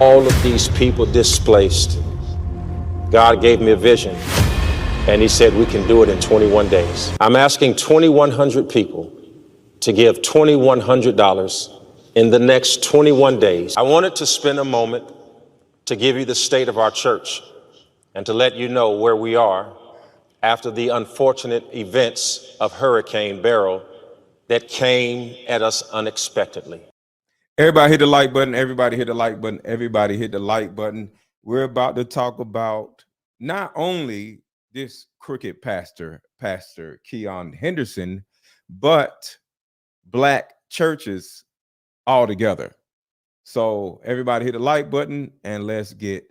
all of these people displaced, God gave me a vision, and he said we can do it in 21 days. I'm asking 2,100 people to give $2,100 in the next 21 days. I wanted to spend a moment to give you the state of our church and to let you know where we are after the unfortunate events of Hurricane Beryl that came at us unexpectedly. Everybody hit the like button. Everybody hit the like button. Everybody hit the like button. We're about to talk about not only this crooked pastor Keion Henderson, but black churches altogether. So everybody hit the like button and let's get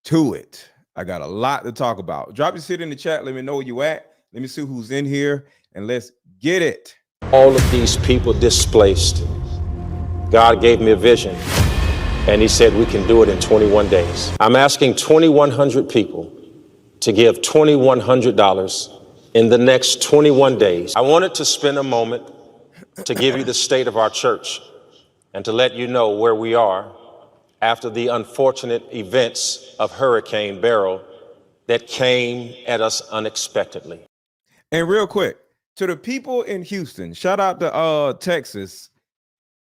to it. I got a lot to talk about. Drop your shit in the chat. Let me know where you at. Let me see who's in here and let's get it. All of these people displaced, God gave me a vision, and he said we can do it in 21 days. I'm asking 2,100 people to give $2,100 in the next 21 days. I wanted to spend a moment to give you the state of our church and to let you know where we are after the unfortunate events of Hurricane Beryl that came at us unexpectedly. And real quick, to the people in Houston, shout out to Texas.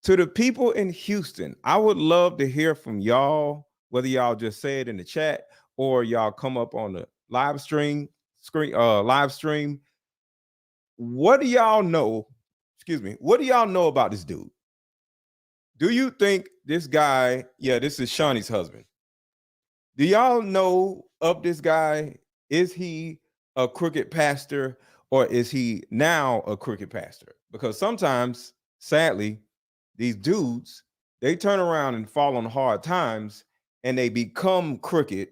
To the people in Houston, I would love to hear from y'all, whether y'all just say it in the chat or y'all come up on the live stream. What do y'all know? Excuse me. What do y'all know about this dude? Do you think this guy, this is Shawnee's husband. Do y'all know of this guy? Is he a crooked pastor or is he now a crooked pastor? Because sometimes, sadly, these dudes, they turn around and fall on hard times and they become crooked,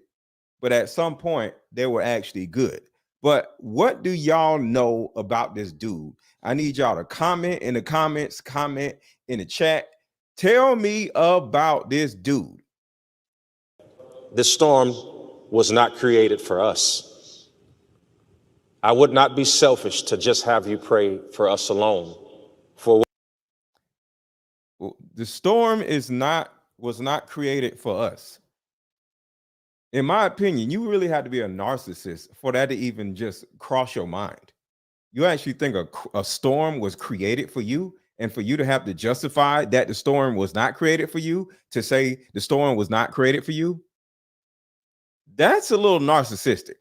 but at some point they were actually good. But what do y'all know about this dude? I need y'all to comment in the comments, comment in the chat. Tell me about this dude. This storm was not created for us. I would not be selfish to just have you pray for us alone. The storm was not created for us. In my opinion, you really had to be a narcissist for that to even just cross your mind. You actually think a storm was created for you, and for you to have to justify that the storm was not created for you, to say the storm was not created for you, that's a little narcissistic.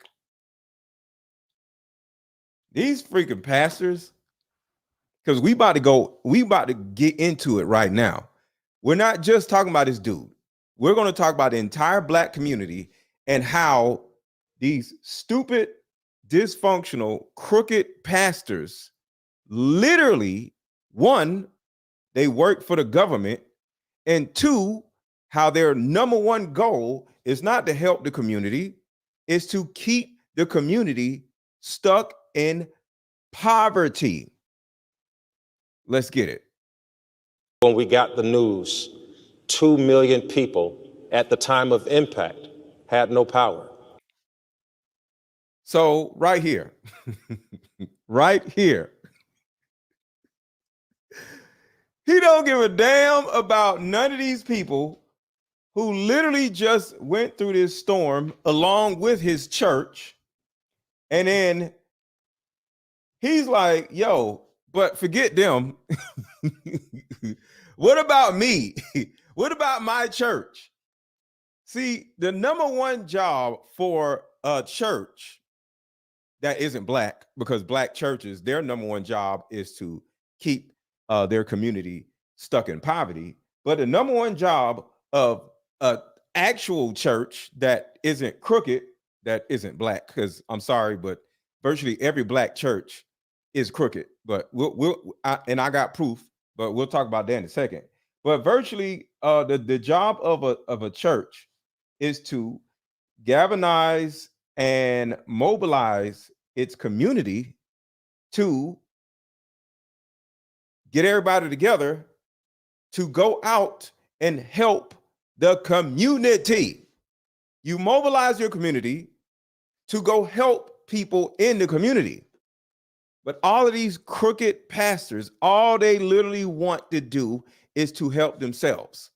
These freaking pastors, because we about to get into it right now. We're not just talking about this dude. We're going to talk about the entire black community and how these stupid, dysfunctional, crooked pastors literally, one, they work for the government, and two, how their number one goal is not to help the community, is to keep the community stuck in poverty. Let's get it. When we got the news, 2 million people at the time of impact had no power. So right here, right here, he don't give a damn about none of these people who literally just went through this storm along with his church. And then he's like, yo, but forget them. What about me? What about my church? See, the number one job for a church that isn't black, because black churches, their number one job is to keep their community stuck in poverty. But the number one job of an actual church that isn't crooked, that isn't black, because I'm sorry, but virtually every black church is crooked. But I got proof, but we'll talk about that in a second. But virtually the job of a church is to galvanize and mobilize its community to get everybody together to go out and help the community. You mobilize your community to go help people in the community. But all of these crooked pastors, all they literally want to do is to help themselves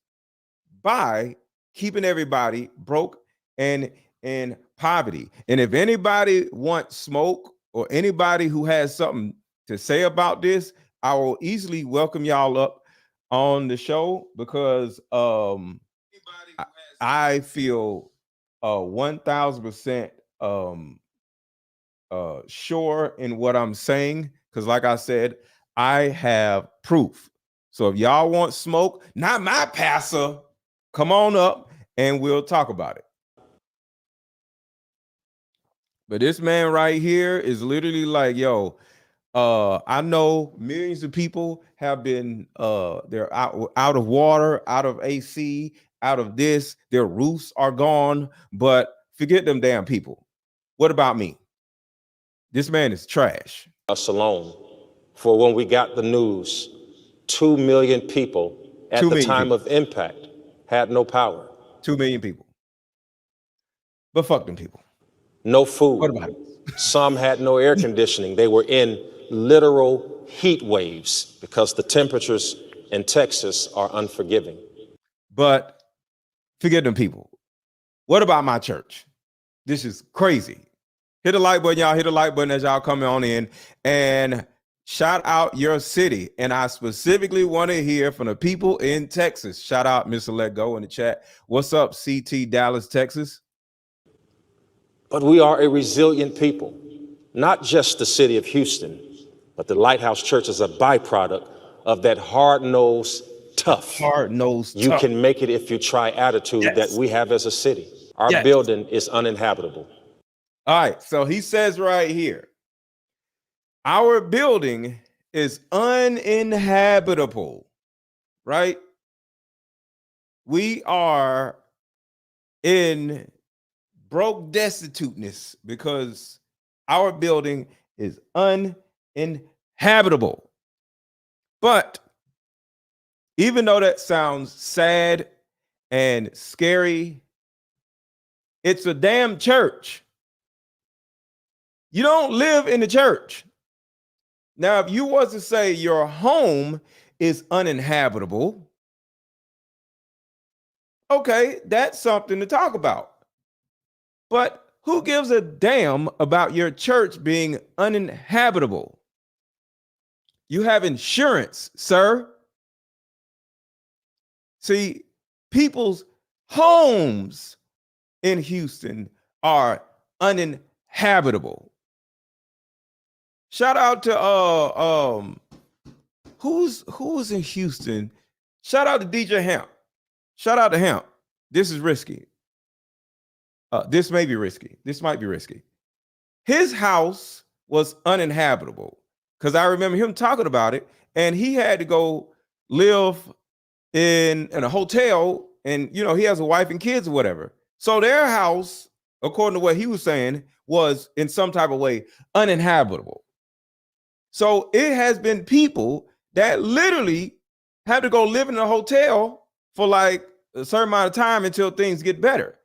by keeping everybody broke and in poverty. And if anybody wants smoke or anybody who has something to say about this, I will easily welcome y'all up on the show, because I feel 1000% sure in what I'm saying, because like I said, I have proof. So if y'all want smoke, not my pastor, come on up and we'll talk about it. But this man right here is literally like, yo, I know millions of people have been they're out of water, out of AC, out of this, their roofs are gone, but forget them damn people. What about me? This man is trash. Us alone. For when we got the news, 2 million people at the time of impact had no power. 2 million people. But fuck them people. No food. What about it? Some had no air conditioning. They were in literal heat waves because the temperatures in Texas are unforgiving. But forget them people. What about my church? This is crazy. Hit the like button, y'all. Hit the like button as y'all coming on in. And shout out your city. And I specifically want to hear from the people in Texas. Shout out Mr. Let Go in the chat. What's up, CT Dallas, Texas? But we are a resilient people, not just the city of Houston, but the Lighthouse Church is a byproduct of that hard-nosed, tough. You can make it if you try attitude that we have as a city. Our building is uninhabitable. All right, so he says right here, our building is uninhabitable, right? We are in broke destituteness because our building is uninhabitable. But even though that sounds sad and scary, it's a damn church. You don't live in the church. Now, if you was to say your home is uninhabitable, okay, that's something to talk about. But who gives a damn about your church being uninhabitable? You have insurance, sir. See, people's homes in Houston are uninhabitable. Shout out to who's in Houston? Shout out to DJ Hamp. Shout out to Hamp. This is risky. This may be risky. This might be risky. His house was uninhabitable because I remember him talking about it, and he had to go live in a hotel, and you know he has a wife and kids or whatever. So their house, according to what he was saying, was in some type of way uninhabitable. So it has been people that literally have to go live in a hotel for like a certain amount of time until things get better.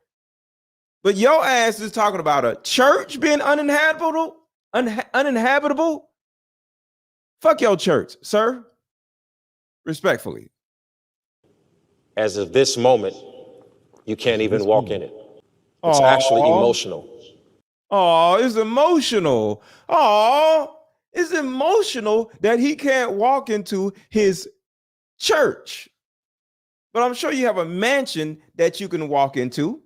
But your ass is talking about a church being uninhabitable? Uninhabitable? Fuck your church, sir. Respectfully. As of this moment, you can't even walk in it. It's actually emotional. Oh, it's emotional. Oh, it's emotional that he can't walk into his church. But I'm sure you have a mansion that you can walk into.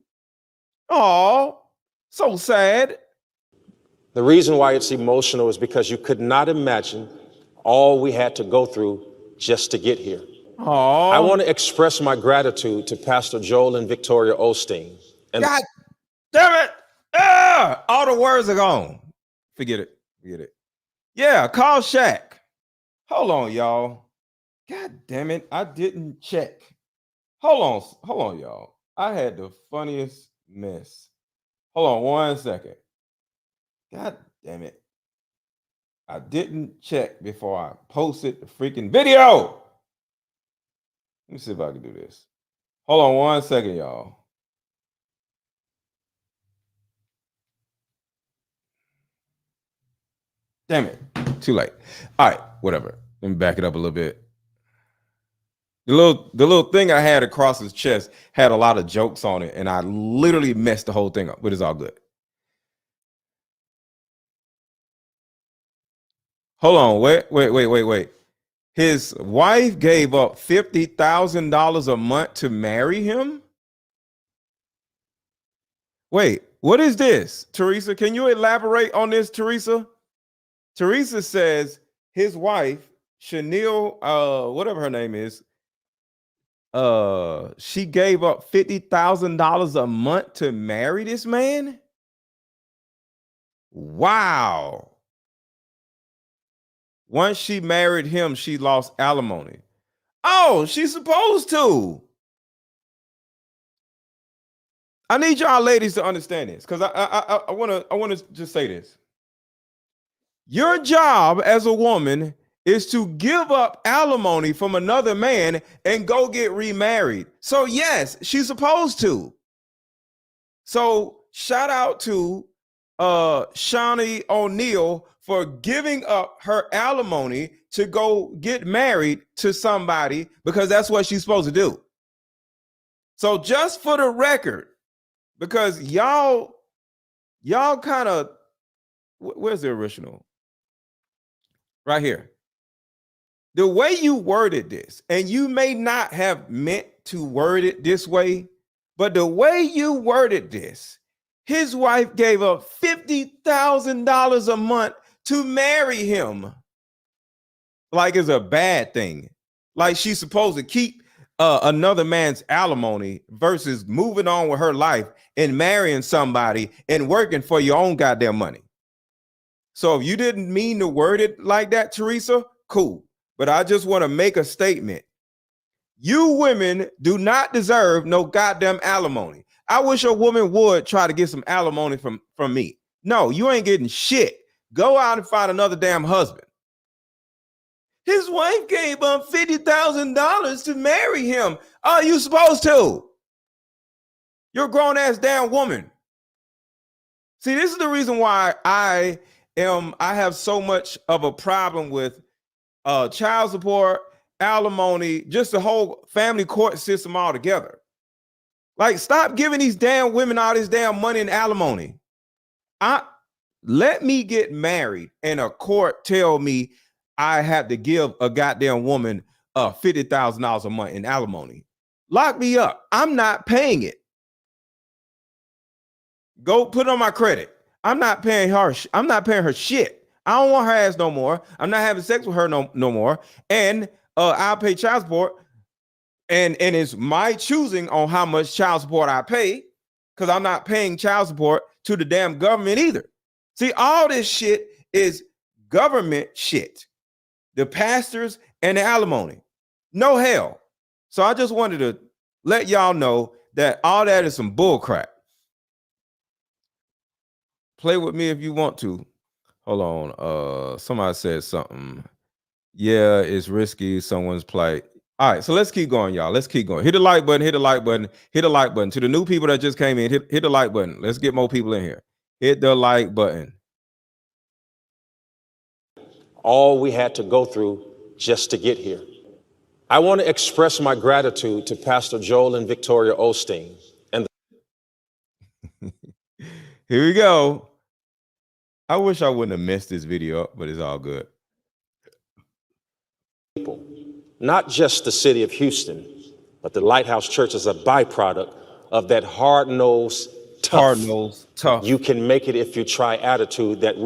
Oh, so sad. The reason why it's emotional is because you could not imagine all we had to go through just to get here. Oh, I want to express my gratitude to Pastor Joel and Victoria Osteen. And God damn it. All the words are gone. Forget it. Forget it. Yeah, call Shaq. Hold on, y'all. God damn it. I didn't check. Hold on, y'all. I had the funniest mess. Hold on 1 second. God damn it. I didn't check before I posted the freaking video. Let me see if I can do this. Hold on 1 second, y'all. Damn it. Too late. All right, whatever. Let me back it up a little bit. The little thing I had across his chest had a lot of jokes on it, and I literally messed the whole thing up, but it's all good. Hold on, wait. His wife gave up $50,000 a month to marry him? Wait, what is this? Teresa, can you elaborate on this, Teresa? Teresa says his wife, Chanel, whatever her name is, she gave up $50,000 a month to marry this man? Wow. Once she married him, she lost alimony. Oh, she's supposed to. I need y'all ladies to understand this, because I want to just say this. Your job as a woman is to give up alimony from another man and go get remarried. So yes, she's supposed to. So shout out to Shawnee O'Neal for giving up her alimony to go get married to somebody, because that's what she's supposed to do. So just for the record, because y'all kind of, where's the original? Right here. The way you worded this, and you may not have meant to word it this way, but the way you worded this, his wife gave up $50,000 a month to marry him. Like it's a bad thing. Like she's supposed to keep another man's alimony versus moving on with her life and marrying somebody and working for your own goddamn money. So if you didn't mean to word it like that, Teresa, cool. But I just want to make a statement. You women do not deserve no goddamn alimony. I wish a woman would try to get some alimony from me. No, you ain't getting shit. Go out and find another damn husband. His wife gave him $50,000 to marry him. Oh, you supposed to. You're a grown-ass damn woman. See, this is the reason why I have so much of a problem with child support, alimony, just the whole family court system altogether. Like, stop giving these damn women all this damn money in alimony. Let me get married and a court tell me I have to give a goddamn woman $50,000 a month in alimony. Lock me up. I'm not paying it. Go put it on my credit. I'm not paying her. I'm not paying her shit. I don't want her ass no more. I'm not having sex with her no more. And I'll pay child support. And it's my choosing on how much child support I pay, because I'm not paying child support to the damn government either. See, all this shit is government shit. The pastors and the alimony. No hell. So I just wanted to let y'all know that all that is some bull crap. Play with me if you want to. Hold on. Somebody said something. Yeah, it's risky. Someone's plight. All right, so let's keep going, y'all. Let's keep going. Hit the like button, hit the like button, hit the like button. To the new people that just came in, hit the like button. Let's get more people in here. Hit the like button. All we had to go through just to get here. I want to express my gratitude to Pastor Joel and Victoria Osteen. And here we go. I wish I wouldn't have messed this video up, but it's all good. People, not just the city of Houston, but the Lighthouse Church is a byproduct of that hard-nosed, tough. You can make it if you try attitude that we.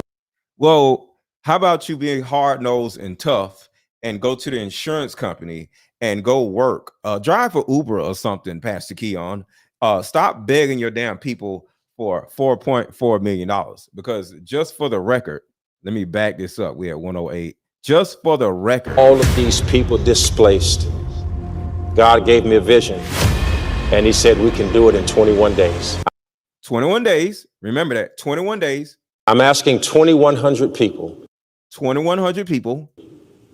Well, how about you being hard-nosed and tough and go to the insurance company and go work? Drive for Uber or something, Pastor Keion. Stop begging your damn people for $4.4 million, because just for the record, let me back this up. We at 108. Just for the record, all of these people displaced, God gave me a vision, and he said we can do it in 21 days. 21 days. Remember that. 21 days. I'm asking 2,100 people. 2,100 people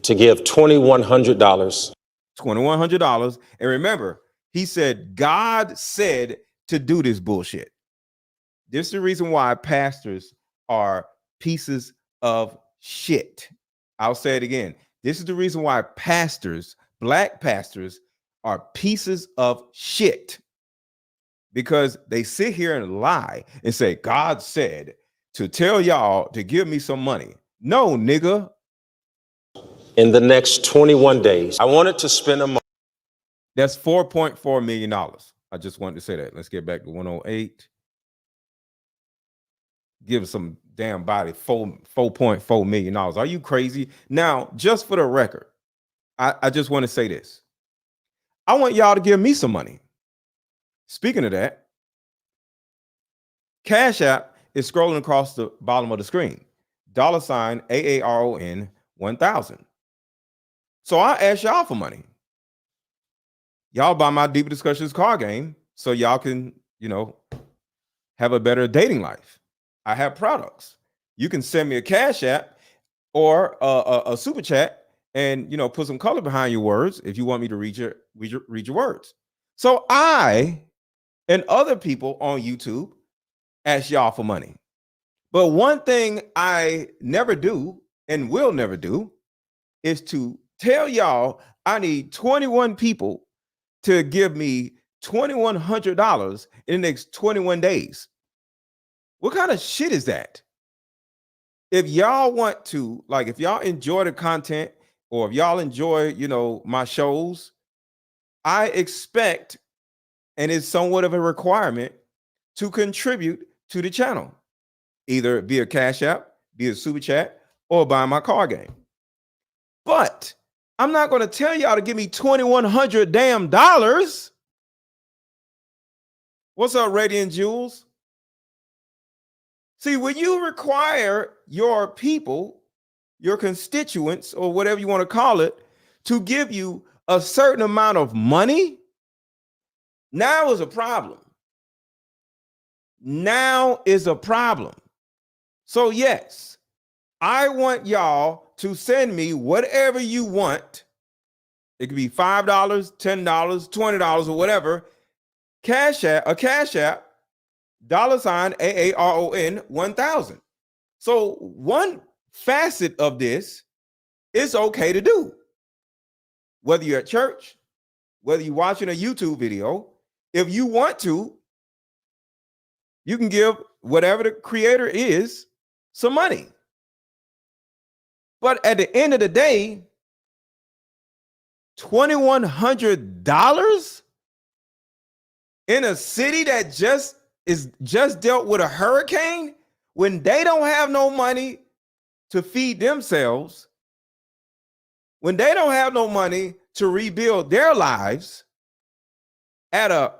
to give $2,100. $2,100. And remember, he said, God said to do this bullshit. This is the reason why pastors are pieces of shit. I'll say it again. This is the reason why pastors, black pastors, are pieces of shit because they sit here and lie and say, God said to tell y'all to give me some money. No, nigga. In the next 21 days, I wanted to spend a month. That's $4.4 million. I just wanted to say that. Let's get back to 108. Give some damn body $4.4 million. Are you crazy? Now, just for the record, I just want to say this. I want y'all to give me some money. Speaking of that, Cash App is scrolling across the bottom of the screen. $ AARON 1000. So I ask y'all for money. Y'all buy my Deeper Discussions card game so y'all can, have a better dating life. I have products. You can send me a Cash App or a super chat and, put some color behind your words if you want me to read your words. So I and other people on YouTube ask y'all for money. But one thing I never do and will never do is to tell y'all I need 21 people to give me $2,100 in the next 21 days. What kind of shit is that? If y'all want to, if y'all enjoy the content or if y'all enjoy, my shows, I expect, and it's somewhat of a requirement, to contribute to the channel, either via Cash App, via Super Chat, or buy my card game. But I'm not going to tell y'all to give me $2,100 damn dollars. What's up, Radiant Jewels? See, when you require your people, your constituents, or whatever you want to call it, to give you a certain amount of money, now is a problem. Now is a problem. So yes, I want y'all to send me whatever you want. It could be $5, $10, $20, or whatever. Cash App, $AARON 1000. So one facet of this is okay to do. Whether you're at church, whether you're watching a YouTube video, if you want to, you can give whatever the creator is some money. But at the end of the day, $2,100 in a city that just dealt with a hurricane, when they don't have no money to feed themselves, when they don't have no money to rebuild their lives, at a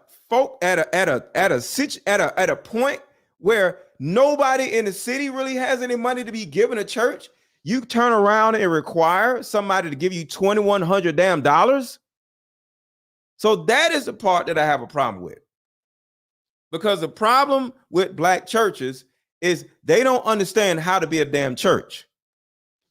point where nobody in the city really has any money to be given a church, you turn around and require somebody to give you $2,100 damn dollars. So that is the part that I have a problem with. Because the problem with black churches is they don't understand how to be a damn church.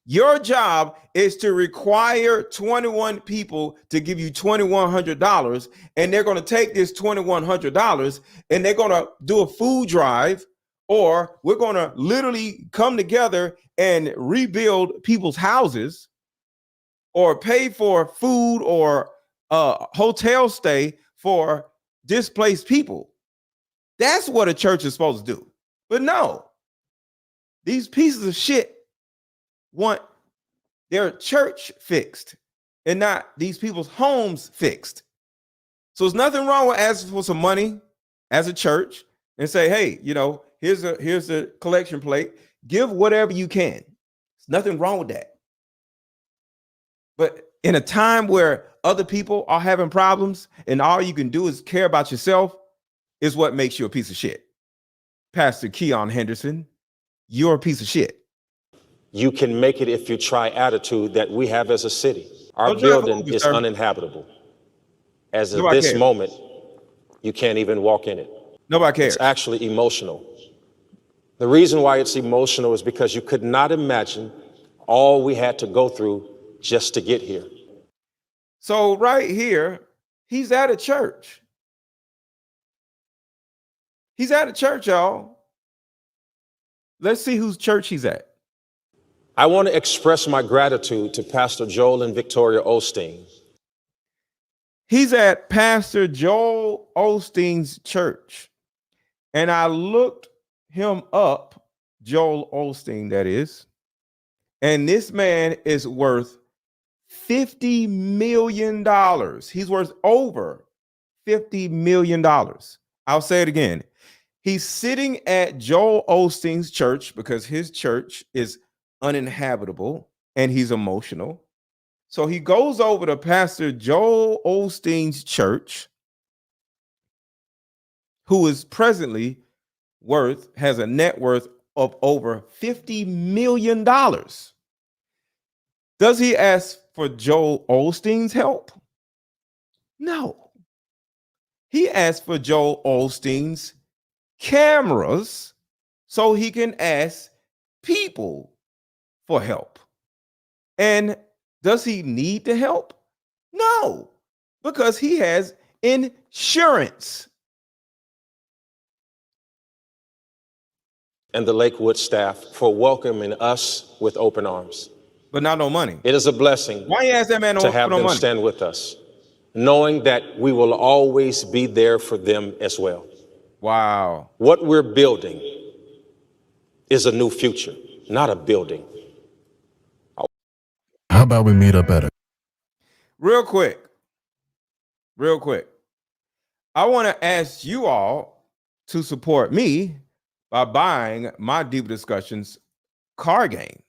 Your job is to require 21 people to give you $2,100, and they're going to take this $2,100 and they're going to do a food drive, or we're going to literally come together and rebuild people's houses or pay for food or hotel stay for displaced people. That's what a church is supposed to do. But no, these pieces of shit want their church fixed and not these people's homes fixed. So there's nothing wrong with asking for some money as a church and say, hey, here's a collection plate. Give whatever you can. There's nothing wrong with that. But in a time where other people are having problems and all you can do is care about yourself, is what makes you a piece of shit. Pastor Keion Henderson, you're a piece of shit. You can make it if you try attitude that we have as a city. Our building is uninhabitable. As of this moment, you can't even walk in it. Nobody cares. It's actually emotional. The reason why it's emotional is because you could not imagine all we had to go through just to get here. So right here, he's at a church. He's at a church, y'all. Let's see whose church he's at. I want to express my gratitude to Pastor Joel and Victoria Osteen. He's at Pastor Joel Osteen's church. And I looked him up, Joel Osteen, that is. And this man is worth $50 million. He's worth over $50 million. I'll say it again. He's sitting at Joel Osteen's church because his church is uninhabitable and he's emotional. So he goes over to Pastor Joel Osteen's church, who is presently has a net worth of over $50 million. Does he ask for Joel Osteen's help? No. He asked for Joel Osteen's cameras so he can ask people for help. And does he need the help? No, because he has insurance. And the Lakewood staff for welcoming us with open arms. But not no money. It is a blessing. Why you ask that man to have them money? stand with us, knowing that we will always be there for them as well. Wow. What we're building is a new future, not a building. How about we meet up at a... Real quick. I want to ask you all to support me by buying my Deep Discussions card game.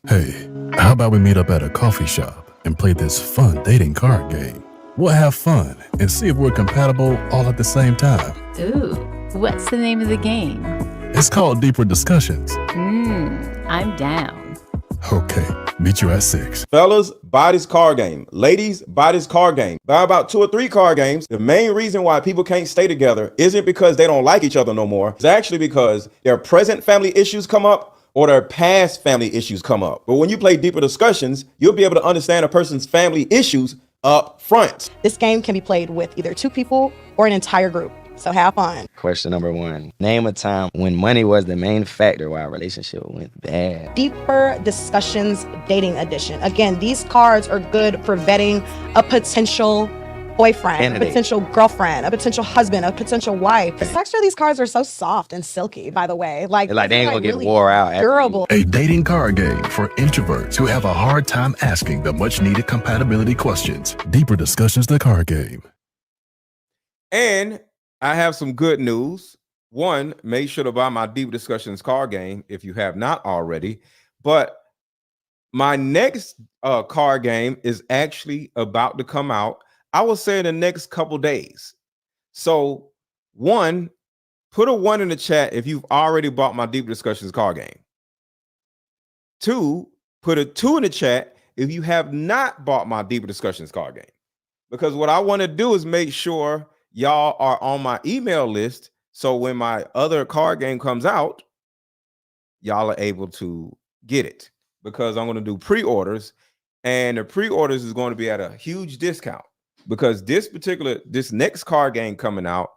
Hey, how about we meet up at a coffee shop and play this fun dating card game? We'll have fun and see if we're compatible all at the same time. Ooh, what's the name of the game? It's called Deeper Discussions. I'm down. Okay, meet you at 6. Fellas, buy this card game. Ladies, buy this card game. Buy about 2 or 3 card games. The main reason why people can't stay together isn't because they don't like each other no more. It's actually because their present family issues come up or their past family issues come up. But when you play Deeper Discussions, you'll be able to understand a person's family issues up front. This game can be played with either 2 people or an entire group. So have fun. Question number 1. Name a time when money was the main factor why a relationship went bad. Deeper Discussions Dating Edition. Again, these cards are good for vetting a potential boyfriend, Candidate. a potential girlfriend, a potential husband, a potential wife. The texture of these cards are so soft and silky, by the way. Like They ain't gonna get really wore out. after durable. A dating card game for introverts who have a hard time asking the much-needed compatibility questions. Deeper Discussions, the card game. And I have some good news. 1, make sure to buy my Deep Discussions card game if you have not already. But my next card game is actually about to come out. I will say in the next couple days. So 1, put a 1 in the chat if you've already bought my Deep Discussions card game. 2, put a 2 in the chat if you have not bought my Deep Discussions card game. Because what I want to do is make sure y'all are on my email list. So when my other card game comes out, y'all are able to get it. Because I'm going to do pre-orders. And the pre-orders is going to be at a huge discount. Because this next card game coming out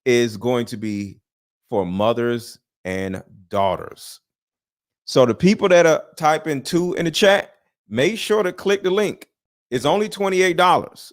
is going to be for mothers and daughters. So the people that are typing 2 in the chat, make sure to click the link. It's only $28.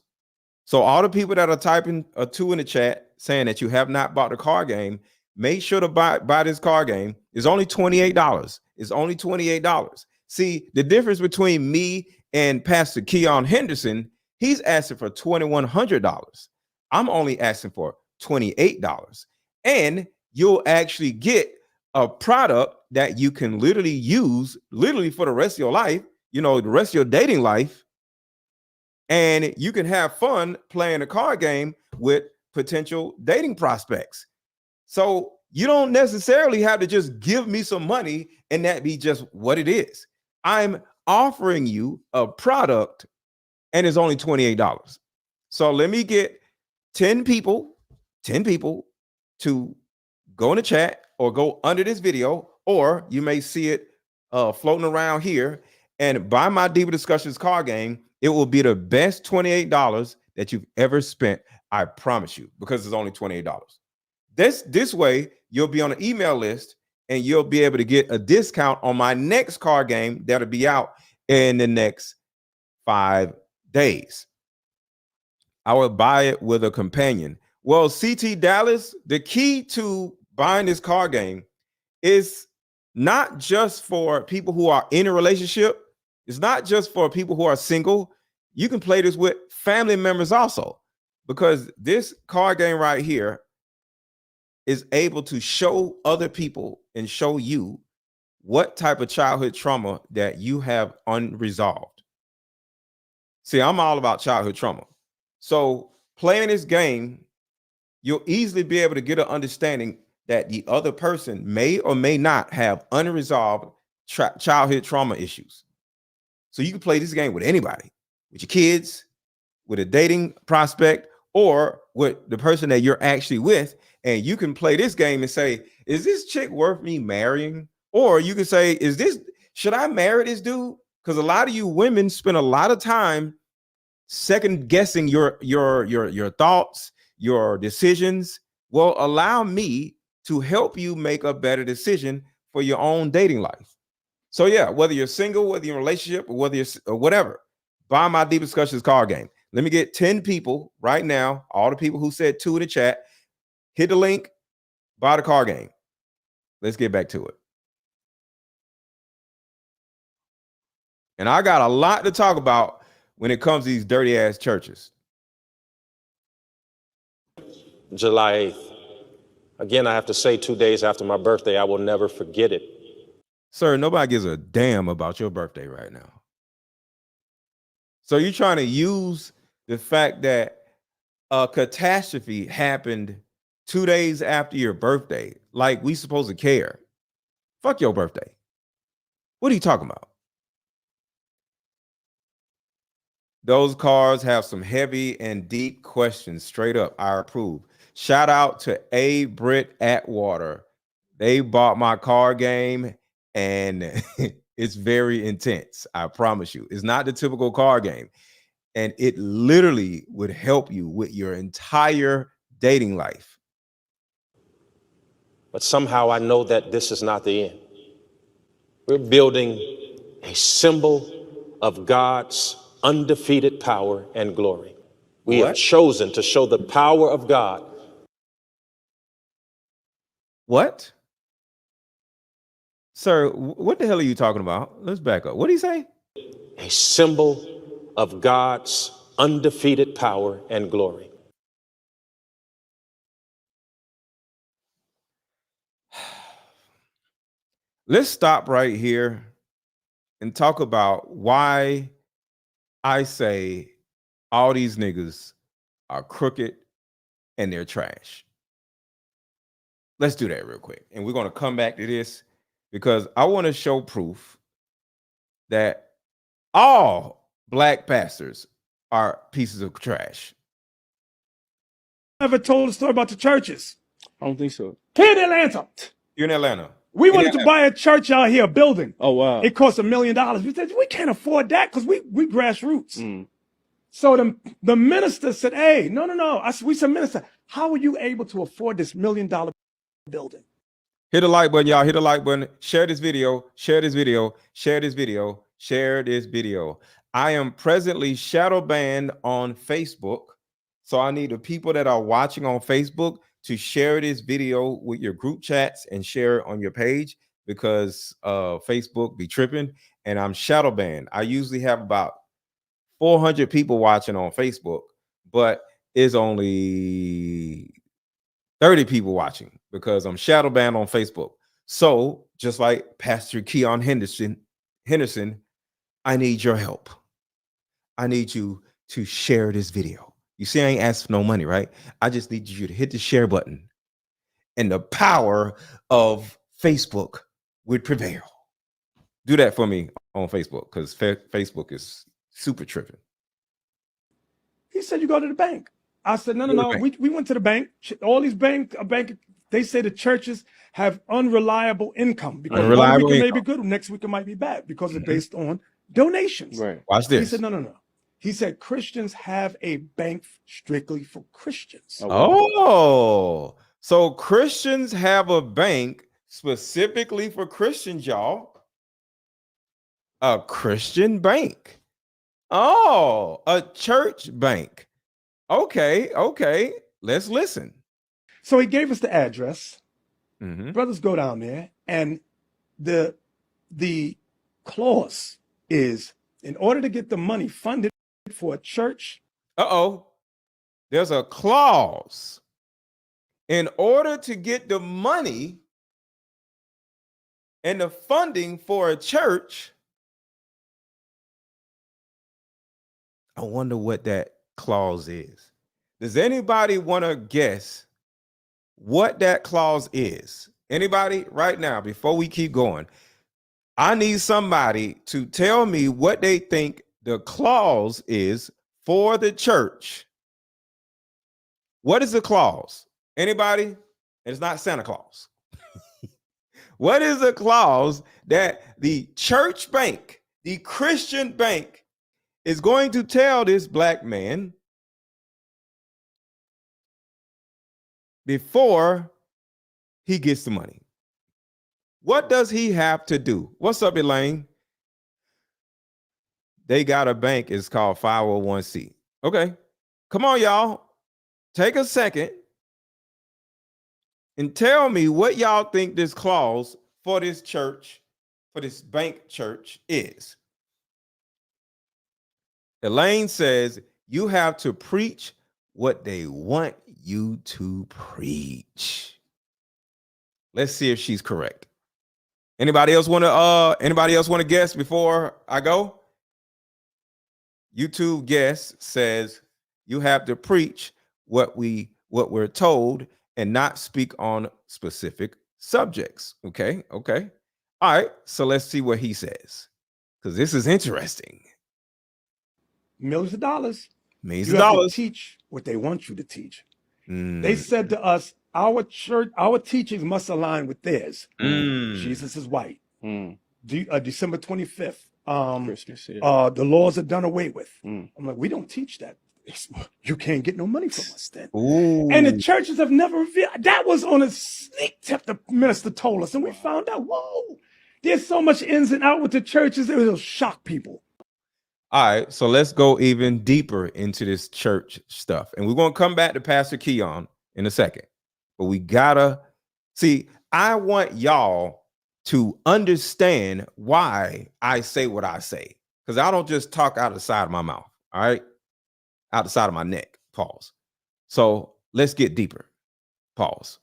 So all the people that are typing a 2 in the chat saying that you have not bought the card game, make sure to buy this card game. It's only $28. It's only $28. See, the difference between me and Pastor Keion Henderson, he's asking for $2,100. I'm only asking for $28. And you'll actually get a product that you can literally use for the rest of your life, the rest of your dating life. And you can have fun playing a card game with potential dating prospects. So you don't necessarily have to just give me some money and that be just what it is. I'm offering you a product and it's only $28. So let me get 10 people to go in the chat or go under this video, or you may see it floating around here and buy my Deeper Discussions card game. It will be the best $28 that you've ever spent. I promise you, because it's only $28. This way you'll be on an email list and you'll be able to get a discount on my next card game that'll be out in the next 5 days. I would buy it with a companion. Well, CT Dallas, the key to buying this card game is not just for people who are in a relationship. It's not just for people who are single. You can play this with family members also, because this card game right here is able to show other people and show you what type of childhood trauma that you have unresolved. See, I'm all about childhood trauma. So playing this game, you'll easily be able to get an understanding that the other person may or may not have unresolved childhood trauma issues. So you can play this game with anybody, with your kids, with a dating prospect, or with the person that you're actually with. And you can play this game and say, is this chick worth me marrying? Or you can say, should I marry this dude? Because a lot of you women spend a lot of time second guessing your thoughts, your decisions. Well, allow me to help you make a better decision for your own dating life. So yeah, whether you're single, whether you're in a relationship, or whether you're or whatever, buy my Deep Discussions card game. Let me get 10 people right now, all the people who said 2 in the chat, hit the link, buy the card game. Let's get back to it. And I got a lot to talk about when it comes to these dirty ass churches. July 8th. Again, I have to say 2 days after my birthday, I will never forget it. Sir, nobody gives a damn about your birthday right now. So you're trying to use the fact that a catastrophe happened 2 days after your birthday, like we supposed to care. Fuck your birthday. What are you talking about? Those cards have some heavy and deep questions. Straight up, I approve. Shout out to A. Britt Atwater. They bought my card game, and it's very intense. I promise you. It's not the typical card game. And it literally would help you with your entire dating life. But somehow I know that this is not the end. We're building a symbol of God's undefeated power and glory. We have chosen to show the power of God. What? Sir, what the hell are you talking about? Let's back up. What did he say? A symbol of God's undefeated power and glory. Let's stop right here and talk about why I say all these niggas are crooked and they're trash. Let's do that real quick. And we're going to come back to this because I want to show proof that all black pastors are pieces of trash. Ever told a story about the churches? I don't think so. Here in Atlanta. You're in Atlanta. We wanted to buy a church out here, a building. Oh, wow. It cost $1 million. We said, we can't afford that because we grassroots. Mm. So the minister said, hey, no. We said, minister, how are you able to afford this $1 million building? Hit the like button, y'all. Hit the like button. Share this video. Share this video. Share this video. Share this video. I am presently shadow banned on Facebook. So I need the people that are watching on Facebook to share this video with your group chats and share it on your page because Facebook be tripping and I'm shadow banned. I usually have about 400 people watching on Facebook, but it's only 30 people watching because I'm shadow banned on Facebook. So just like Pastor Keion Henderson, I need your help. I need you to share this video. You see, I ain't asked for no money, right? I just need you to hit the share button and the power of Facebook would prevail. Do that for me on Facebook because Facebook is super tripping. He said, you go to the bank. I said, no. We went to the bank. All these bank, they say the churches have unreliable income because one week it may be good, next week it might be bad because it's based on donations. Right. Watch this. He said, no. He said Christians have a bank strictly for Christians. Oh, so Christians have a bank specifically for Christians, y'all. A Christian bank. Oh, a church bank. Okay. Let's listen. So he gave us the address. Mm-hmm. Brothers go down there, and the clause is, in order to get the money funded for a church. There's a clause. In order to get the money and the funding for a church, I wonder what that clause is. Does anybody want to guess what that clause is? Anybody right now, before we keep going? I need somebody to tell me what they think the clause is for the church. What is the clause? Anybody? It's not Santa Claus. What is the clause that the church bank, the Christian bank, is going to tell this black man before he gets the money? What does he have to do? What's up, Elaine? They got a bank. It's called 501c. Okay. Come on, y'all. Take a second and tell me what y'all think this clause for this church, for this bank church is. Elaine says you have to preach what they want you to preach. Let's see if she's correct. Anybody else want to guess before I go? YouTube guess says you have to preach what we're told and not speak on specific subjects. Okay. All right. So let's see what he says, because this is interesting. Millions of dollars. Millions you of have dollars. to teach what they want you to teach. They said to us, our church, our teachings must align with theirs. Jesus is white. December 25th. Christmas, yeah. The laws are done away with. I'm like, we don't teach that. You can't get no money from us then. Ooh. And the churches have never revealed. That was on a sneak tip the minister told us. And we found out, whoa, there's so much ins and out with the churches. It will shock people. All right, so let's go even deeper into this church stuff. And we're going to come back to Pastor Keion in a second. But we gotta see, I want y'all to understand why I say what I say. Because I don't just talk out of the side of my mouth, all right? Out the side of my neck, pause. So let's get deeper, pause.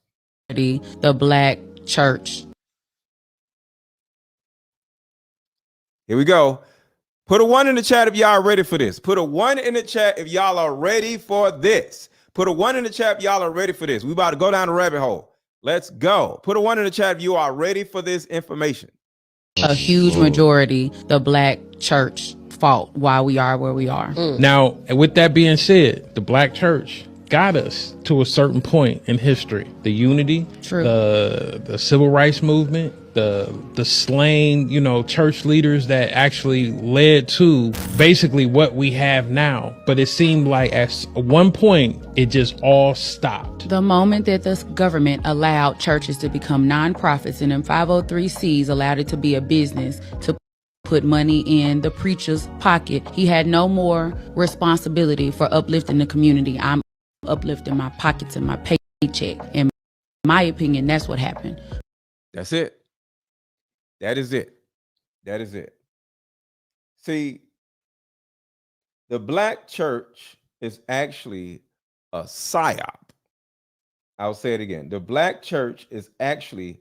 The black church. Here we go. Put a 1 in the chat if y'all are ready for this. Put a 1 in the chat if y'all are ready for this. Put a 1 in the chat if y'all are ready for this. We about to go down the rabbit hole. Let's go. Put a 1 in the chat if you are ready for this information. A huge majority, the black church fault why we are where we are. Now, with that being said, the black church got us to a certain point in history. The unity, True. the civil rights movement, the slain, church leaders that actually led to basically what we have now. But it seemed like at one point, it just all stopped. The moment that the government allowed churches to become nonprofits and then 503Cs allowed it to be a business to put money in the preacher's pocket, he had no more responsibility for uplifting the community. I'm uplifting my pockets and my paycheck. In my opinion, that's what happened. That's it. That is it. See, the black church is actually a psyop. I'll say it again. The black church is actually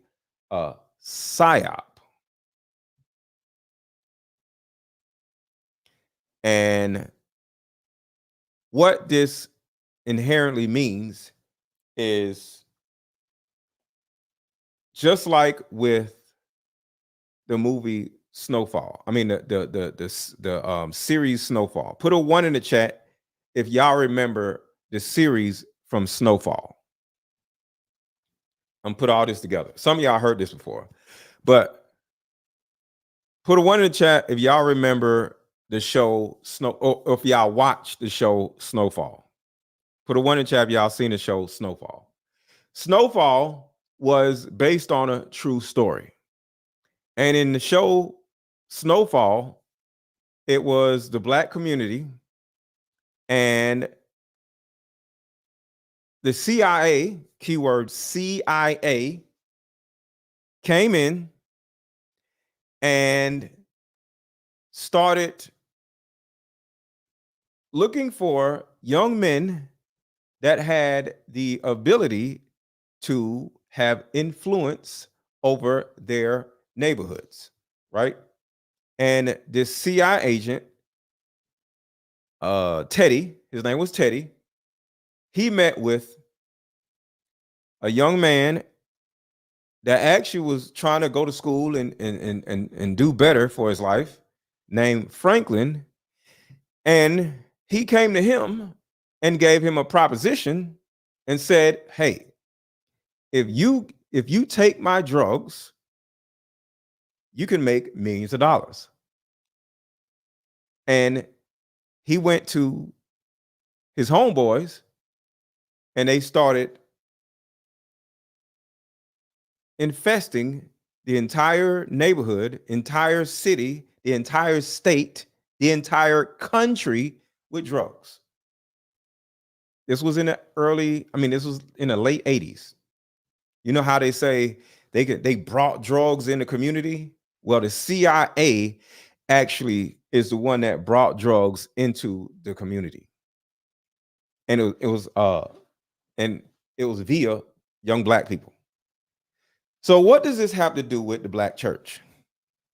a psyop. And what this inherently means is, just like with the movie Snowfall, the series Snowfall. Put a 1 in the chat if y'all remember the series from Snowfall. I'm put all this together. Some of y'all heard this before, but put a 1 in the chat if y'all remember the show or if y'all watched the show Snowfall. Put a 1 in the chat if y'all seen the show Snowfall. Snowfall was based on a true story. And in the show Snowfall, it was the black community, and the CIA, keyword CIA, came in and started looking for young men that had the ability to have influence over their neighborhoods, right? And this CIA agent, Teddy, his name was Teddy, he met with a young man that actually was trying to go to school and do better for his life, named Franklin. And he came to him and gave him a proposition and said, hey, if you take my drugs, you can make millions of dollars. And he went to his homeboys and they started infesting the entire neighborhood, entire city, the entire state, the entire country with drugs. This was in the this was in the late 80s. You know how they say they brought drugs in the community? Well, the CIA actually is the one that brought drugs into the community. And it was via young Black people. So what does this have to do with the Black church?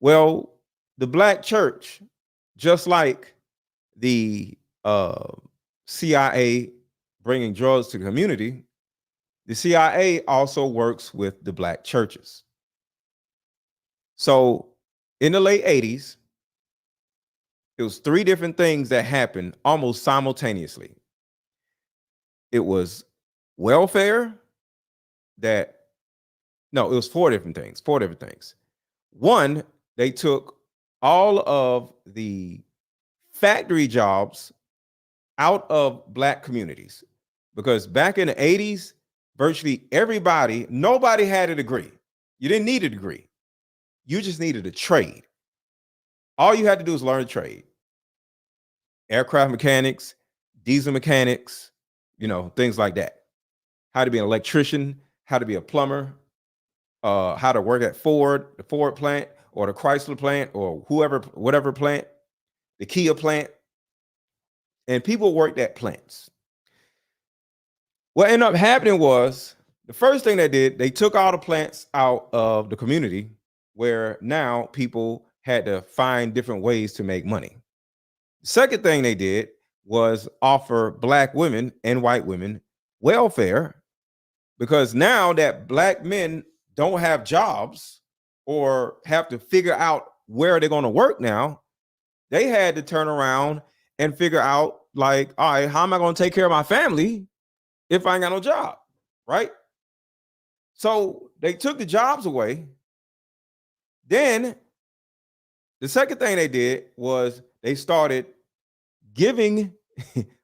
Well, the Black church, just like the CIA bringing drugs to the community, the CIA also works with the Black churches. So in the late 80s, it was 3 different things that happened almost simultaneously. It was welfare it was 4 different things. One, they took all of the factory jobs out of Black communities, because back in the 80s, virtually nobody had a degree. You didn't need a degree. You just needed a trade. All you had to do is learn a trade. Aircraft mechanics, diesel mechanics, things like that. How to be an electrician, how to be a plumber, how to work at the Ford plant or the Chrysler plant or whatever plant, the Kia plant. And people worked at plants. What ended up happening was, the first thing they did, they took all the plants out of the community, where now people had to find different ways to make money. The second thing they did was offer Black women and white women welfare, because now that Black men don't have jobs or have to figure out where they're going to work now, they had to turn around and figure out, like, all right, how am I going to take care of my family if I ain't got no job, right? So they took the jobs away. Then the second thing they did was they started giving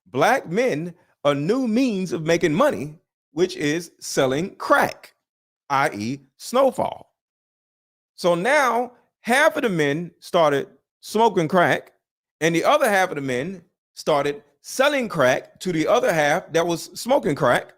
Black men a new means of making money, which is selling crack, i.e. Snowfall. So now half of the men started smoking crack, and the other half of the men started selling crack to the other half that was smoking crack.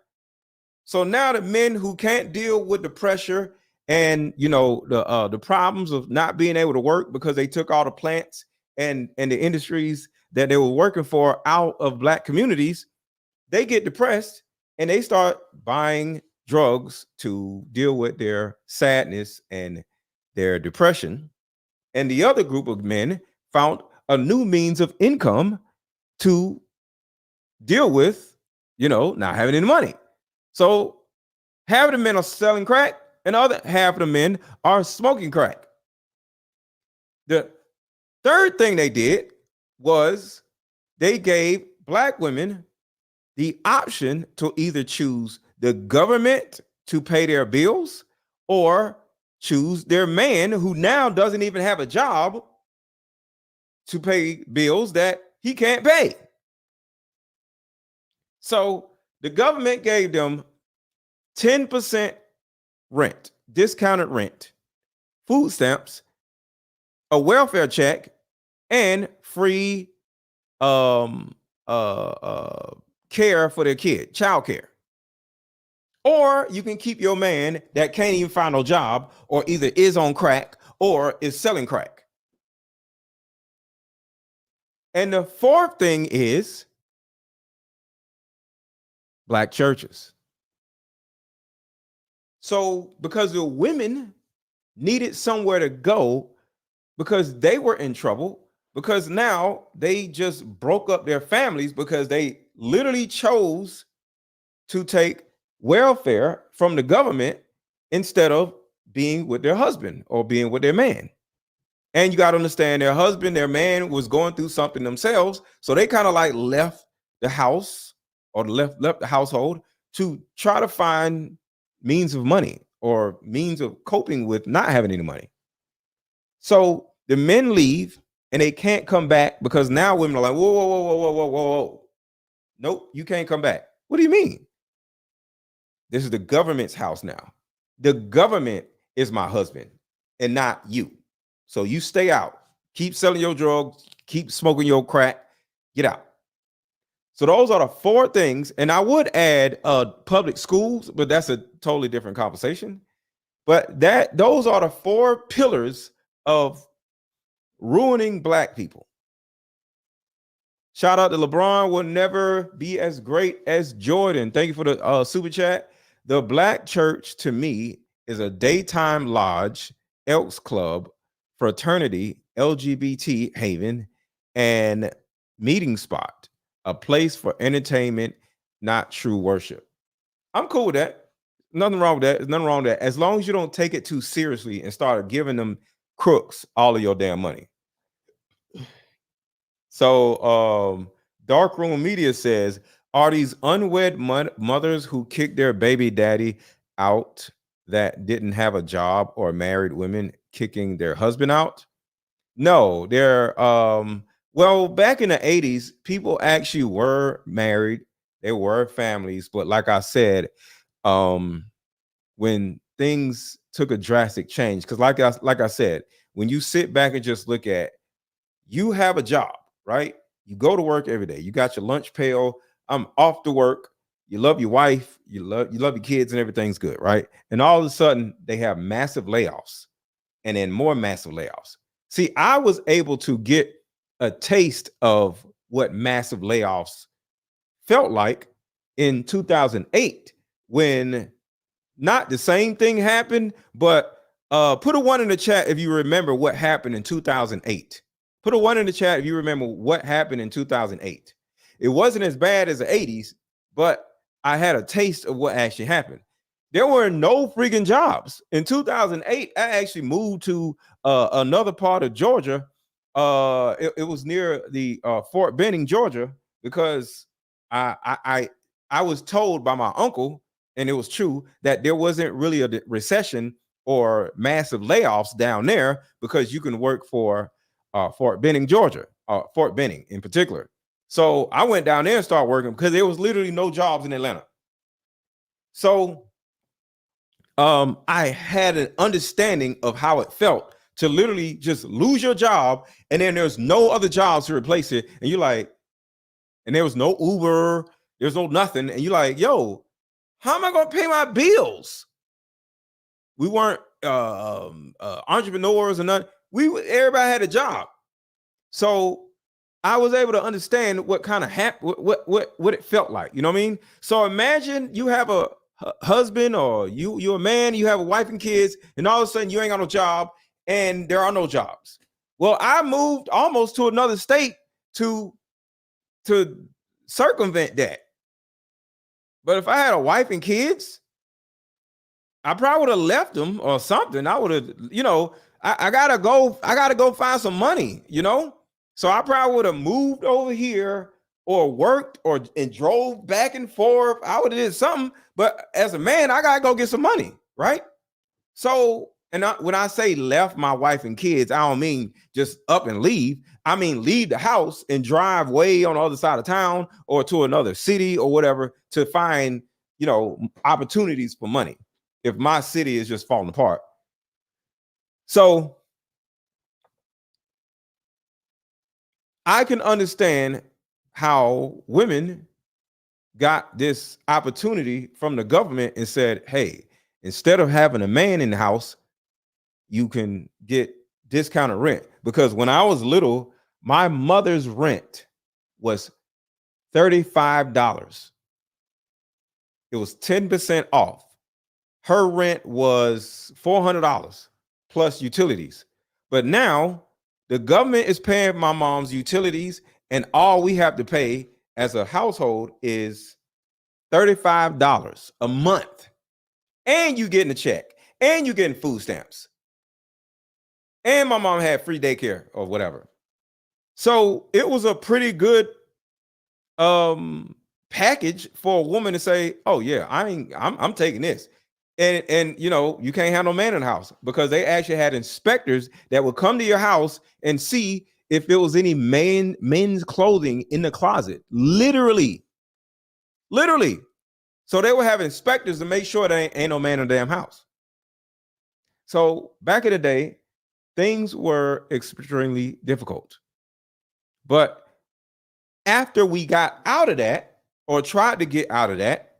So now the men who can't deal with the pressure and the problems of not being able to work because they took all the plants and the industries that they were working for out of Black communities, they get depressed and they start buying drugs to deal with their sadness and their depression. And the other group of men found a new means of income to deal with, not having any money. So half of the men are selling crack and the other half of the men are smoking crack. The third thing they did was they gave Black women the option to either choose the government to pay their bills or choose their man, who now doesn't even have a job, to pay bills that he can't pay. So the government gave them 10% rent, discounted rent, food stamps, a welfare check, and free care for their kid, child care. Or you can keep your man that can't even find no job, or either is on crack or is selling crack. And the fourth thing is Black churches. So because the women needed somewhere to go because they were in trouble, because now they just broke up their families because they literally chose to take welfare from the government instead of being with their husband or being with their man. And you got to understand, their husband, their man was going through something themselves. So they kind of like left the house or left the household to try to find means of money or means of coping with not having any money. So the men leave and they can't come back because now women are like, whoa, whoa, whoa, whoa, whoa, whoa, whoa, whoa. Nope, you can't come back. What do you mean? This is the government's house now. The government is my husband and not you. So you stay out, keep selling your drugs, keep smoking your crack, get out. So those are the four things. And I would add public schools, but that's a totally different conversation. But those are the four pillars of ruining Black people. Shout out to LeBron, will never be as great as Jordan. Thank you for the super chat. The Black church to me is a daytime lodge, Elks Club, fraternity, LGBT haven, and meeting spot, a place for entertainment, not true worship. I'm cool with that. Nothing wrong with that. There's nothing wrong with that. As long as you don't take it too seriously and start giving them crooks all of your damn money. So Darkroom Media says, are these unwed mothers who kicked their baby daddy out that didn't have a job, or married women kicking their husband out? No, they're well, back in the 80s, people actually were married. They were families, but like I said, when things took a drastic change, because like I said, when you sit back and just look at, you have a job, right? You go to work every day. You got your lunch pail. I'm off to work. You love your wife. You love your kids, and everything's good, right? And all of a sudden, they have massive layoffs, and then more massive layoffs. See, I was able to get a taste of what massive layoffs felt like in 2008, when not the same thing happened, but put a 1 in the chat if you remember what happened in 2008. Put a 1 in the chat if you remember what happened in 2008. It wasn't as bad as the 80s, but I had a taste of what actually happened. There were no freaking jobs. In 2008, I actually moved to another part of Georgia. It was near the Fort Benning, Georgia, because I was told by my uncle, and it was true, that there wasn't really a recession or massive layoffs down there because you can work for Fort Benning, Georgia, Fort Benning in particular. So I went down there and started working because there was literally no jobs in Atlanta. So I had an understanding of how it felt to literally just lose your job, and then there's no other jobs to replace it. And you're like, and there was no Uber, there's no nothing. And you're like, yo, how am I going to pay my bills? We weren't entrepreneurs or nothing. Everybody had a job. So I was able to understand what kind of what it felt like. You know what I mean? So imagine you have a husband, or you're a man, you have a wife and kids, and all of a sudden you ain't got no job and there are no jobs. Well, I moved almost to another state to circumvent that. But if I had a wife and kids, I probably would have left them or something. I would have, I gotta go find some money, So I probably would have moved over here or worked and drove back and forth. I would have did something. But as a man, I gotta go get some money, right? So, when I say left my wife and kids, I don't mean just up and leave. I mean leave the house and drive way on the other side of town or to another city or whatever to find, opportunities for money if my city is just falling apart. So I can understand how women got this opportunity from the government and said, hey, instead of having a man in the house, you can get discounted rent. Because when I was little, my mother's rent was $35. It was 10% off. Her rent was $400 plus utilities. But now the government is paying my mom's utilities, and all we have to pay as a household is $35 a month. And you getting a check, and you getting food stamps. And my mom had free daycare or whatever. So it was a pretty good package for a woman to say, oh yeah, I'm taking this. And you know, you can't have no man in the house, because they actually had inspectors that would come to your house and see if there was any men's clothing in the closet. Literally. So they would have inspectors to make sure there ain't no man in the damn house. So back in the day, things were extremely difficult. But after we got out of that, or tried to get out of that,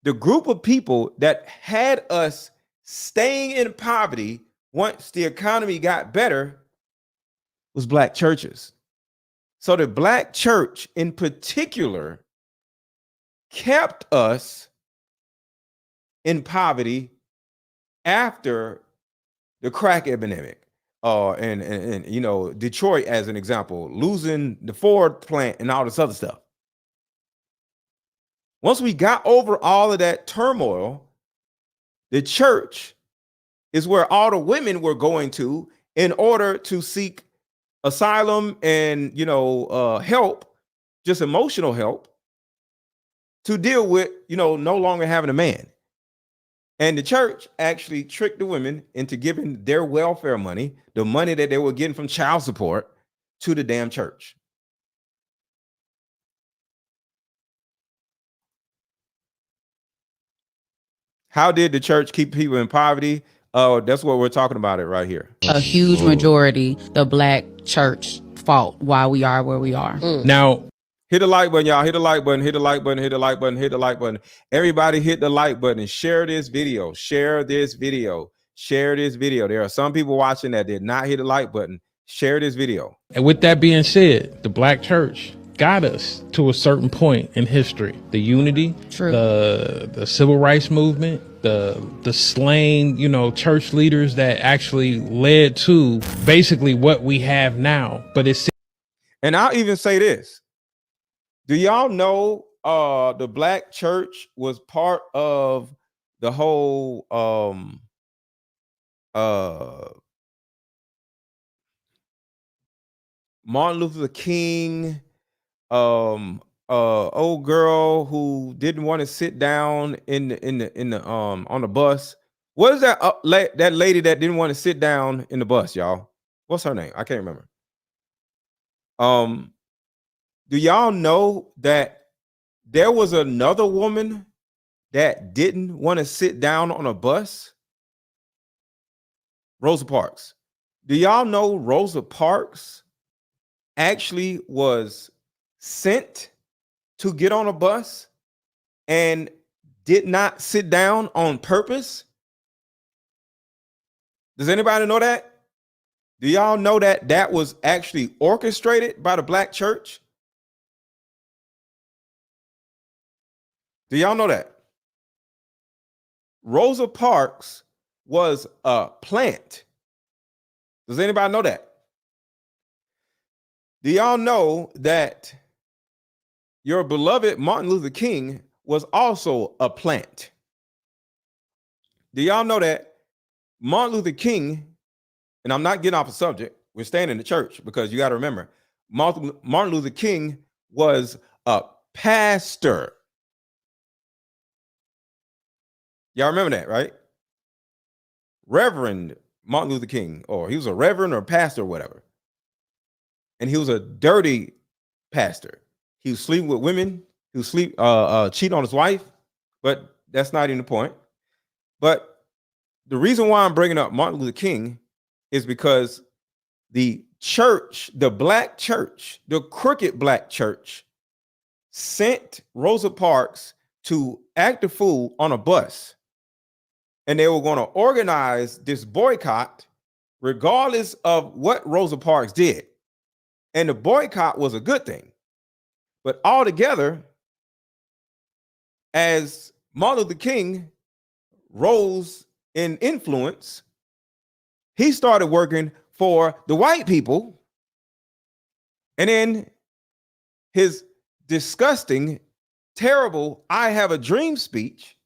the group of people that had us staying in poverty once the economy got better was Black churches. So the Black church in particular kept us in poverty after the crack epidemic. And you know, Detroit, as an example, losing the Ford plant and all this other stuff. Once we got over all of that turmoil, the church is where all the women were going to in order to seek asylum and, you know, help, just emotional help, to deal with, you know, no longer having a man. And the church actually tricked the women into giving their welfare money, the money that they were getting from child support, to the damn church. How did the church keep people in poverty? Oh, that's what we're talking about it right here. A huge majority, the Black church fault why we are where we are. Now, hit the like button, y'all. Hit the like button, hit the like button, hit the like button, hit the like button. Everybody hit the like button and share this video. Share this video. Share this video. There are some people watching that did not hit the like button. Share this video. and with that being said, the Black church got us to a certain point in history. The unity, True. the civil rights movement, the slain, you know, church leaders that actually led to basically what we have now. But it's, And I'll even say this. Do y'all know the Black church was part of the whole Martin Luther King, old girl who didn't want to sit down in the on the bus? What is that that lady that didn't want to sit down in the bus, y'all? What's her name? I can't remember. Do y'all know that there was another woman that didn't want to sit down on a bus? Rosa Parks. Do y'all know Rosa Parks actually was sent to get on a bus and did not sit down on purpose? Does anybody know that? Do y'all know that that was actually orchestrated by the Black church? Do y'all know that? Rosa Parks was a plant. Does anybody know that? Do y'all know that your beloved Martin Luther King was also a plant? Do y'all know that Martin Luther King, and I'm not getting off the subject, we're staying in the church, because you got to remember, Martin Luther King was a pastor. Y'all remember that, right? Reverend Martin Luther King, or he was a reverend or pastor or whatever. And he was a dirty pastor. He was sleeping with women. He was cheating on his wife. But that's not even the point. But the reason why I'm bringing up Martin Luther King is because the church, the Black church, the crooked Black church, sent Rosa Parks to act a fool on a bus, and they were going to organize this boycott regardless of what Rosa Parks did. And the boycott was a good thing. But altogether, as Martin Luther King rose in influence, he started working for the white people. And then his disgusting, terrible "I have a dream" speech,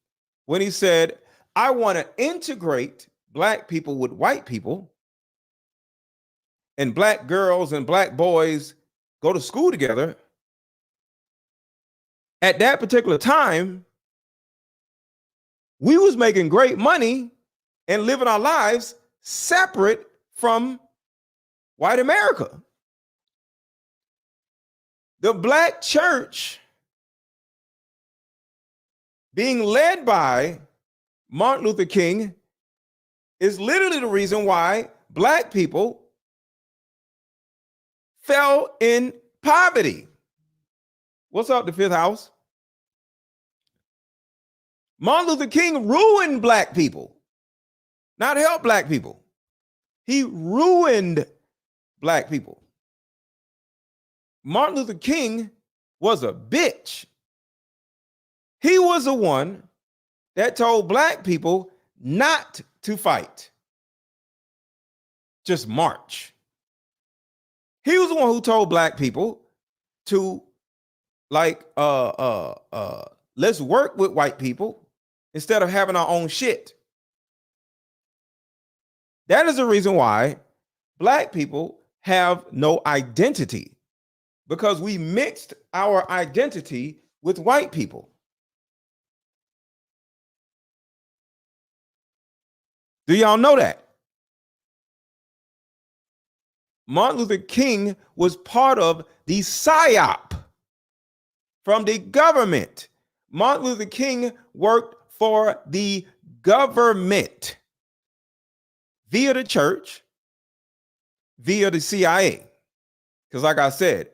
when he said, I want to integrate black people with white people, and black girls and black boys go to school together. At that particular time, we was making great money and living our lives separate from white America. The black church, being led by Martin Luther King, is literally the reason why black people fell in poverty. What's up, the fifth house? Martin Luther King ruined black people, not helped black people. He ruined black people. Martin Luther King was a bitch. He was the one that told black people not to fight, just march. He was the one who told black people to let's work with white people instead of having our own shit. That is the reason why black people have no identity, because we mixed our identity with white people. Do y'all know that? Martin Luther King was part of the PSYOP from the government. Martin Luther King worked for the government via the church, via the CIA. Because like I said,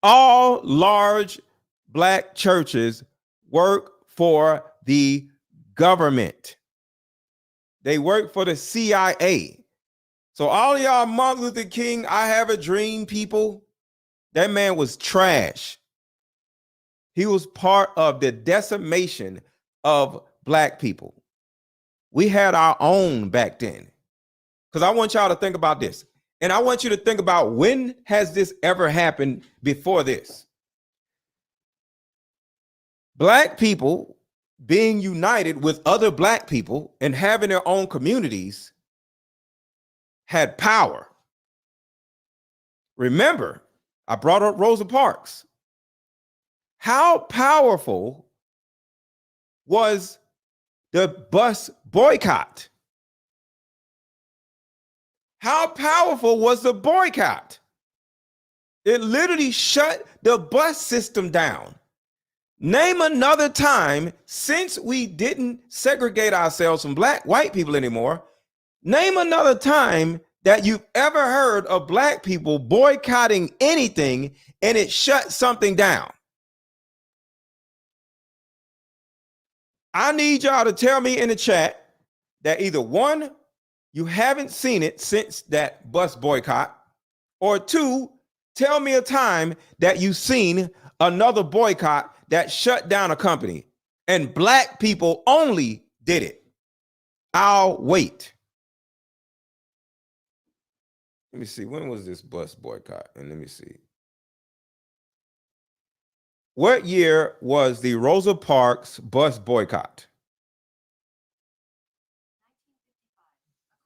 all large black churches work for the government. They work for the CIA. So all y'all Martin Luther King, I have a dream people, that man was trash. He was part of the decimation of black people. We had our own back then. Because I want y'all to think about this. And I want you to think about, when has this ever happened before this? Black people being united with other black people and having their own communities had power. Remember, I brought up Rosa Parks. How powerful was the bus boycott? How powerful was the boycott? It literally shut the bus system down. Name another time, since we didn't segregate ourselves from white people anymore, name another time that you've ever heard of black people boycotting anything and it shut something down. I need y'all to tell me in the chat that either one, you haven't seen it since that bus boycott, or two, tell me a time that you've seen another boycott that shut down a company and black people only did it. I'll wait. Let me see. When was this bus boycott? And let me see. What year was the Rosa Parks bus boycott?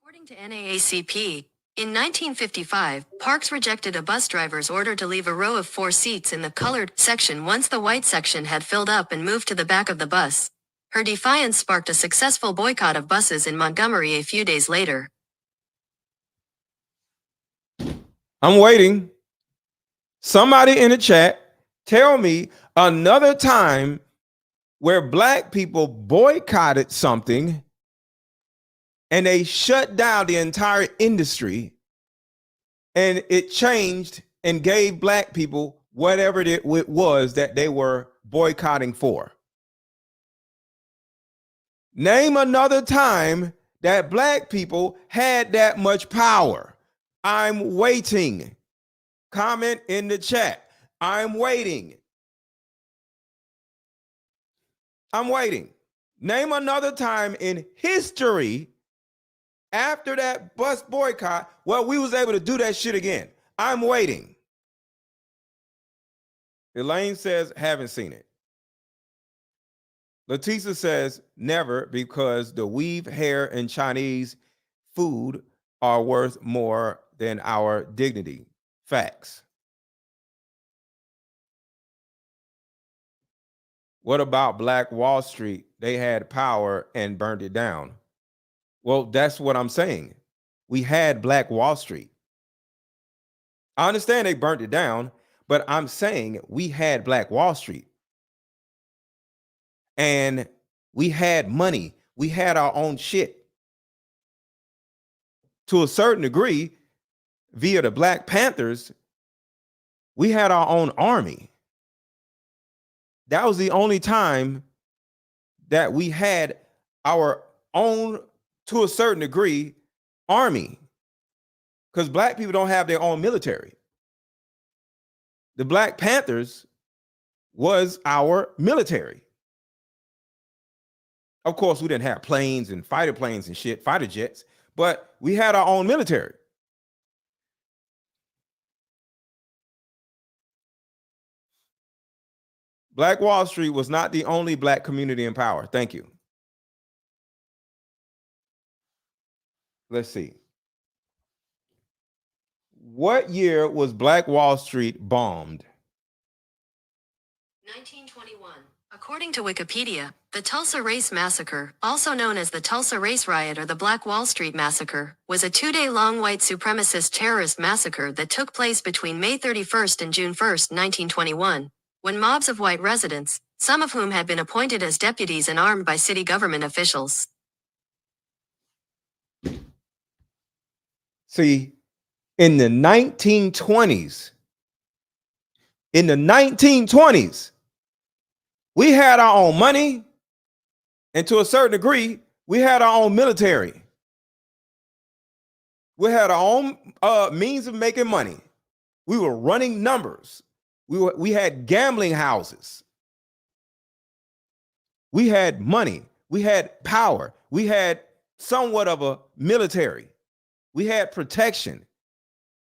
According to NAACP, in 1955, Parks rejected a bus driver's order to leave a row of 4 seats in the colored section once the white section had filled up and moved to the back of the bus. Her defiance sparked a successful boycott of buses in Montgomery a few days later. I'm waiting. Somebody in the chat, tell me another time where black people boycotted something and they shut down the entire industry and it changed and gave black people whatever it was that they were boycotting for. Name another time that black people had that much power. I'm waiting. Comment in the chat. I'm waiting. I'm waiting. Name another time in history after that bus boycott where we was able to do that shit again. I'm waiting. Elaine says, haven't seen it. Leticia says, never, because the weave, hair, and Chinese food are worth more than our dignity. Facts. What about Black Wall Street? They had power and burned it down. Well, that's what I'm saying. We had Black Wall Street. I understand they burnt it down, but I'm saying we had Black Wall Street. And we had money. We had our own shit. To a certain degree, via the Black Panthers, we had our own army. That was the only time that we had our own, to a certain degree, army. Because black people don't have their own military. The Black Panthers was our military. Of course, we didn't have planes and fighter planes and shit, fighter jets, but we had our own military. Black Wall Street was not the only black community in power. Thank you. Let's see. What year was Black Wall Street bombed? 1921. According to Wikipedia, the Tulsa Race Massacre, also known as the Tulsa Race Riot or the Black Wall Street Massacre, was a 2-day-long white supremacist terrorist massacre that took place between May 31st and June 1st, 1921, when mobs of white residents, some of whom had been appointed as deputies and armed by city government officials. See, in the 1920s, we had our own money, and to a certain degree, we had our own military. We had our own means of making money. We were running numbers. We had gambling houses. We had money. We had power. We had somewhat of a military. We had protection.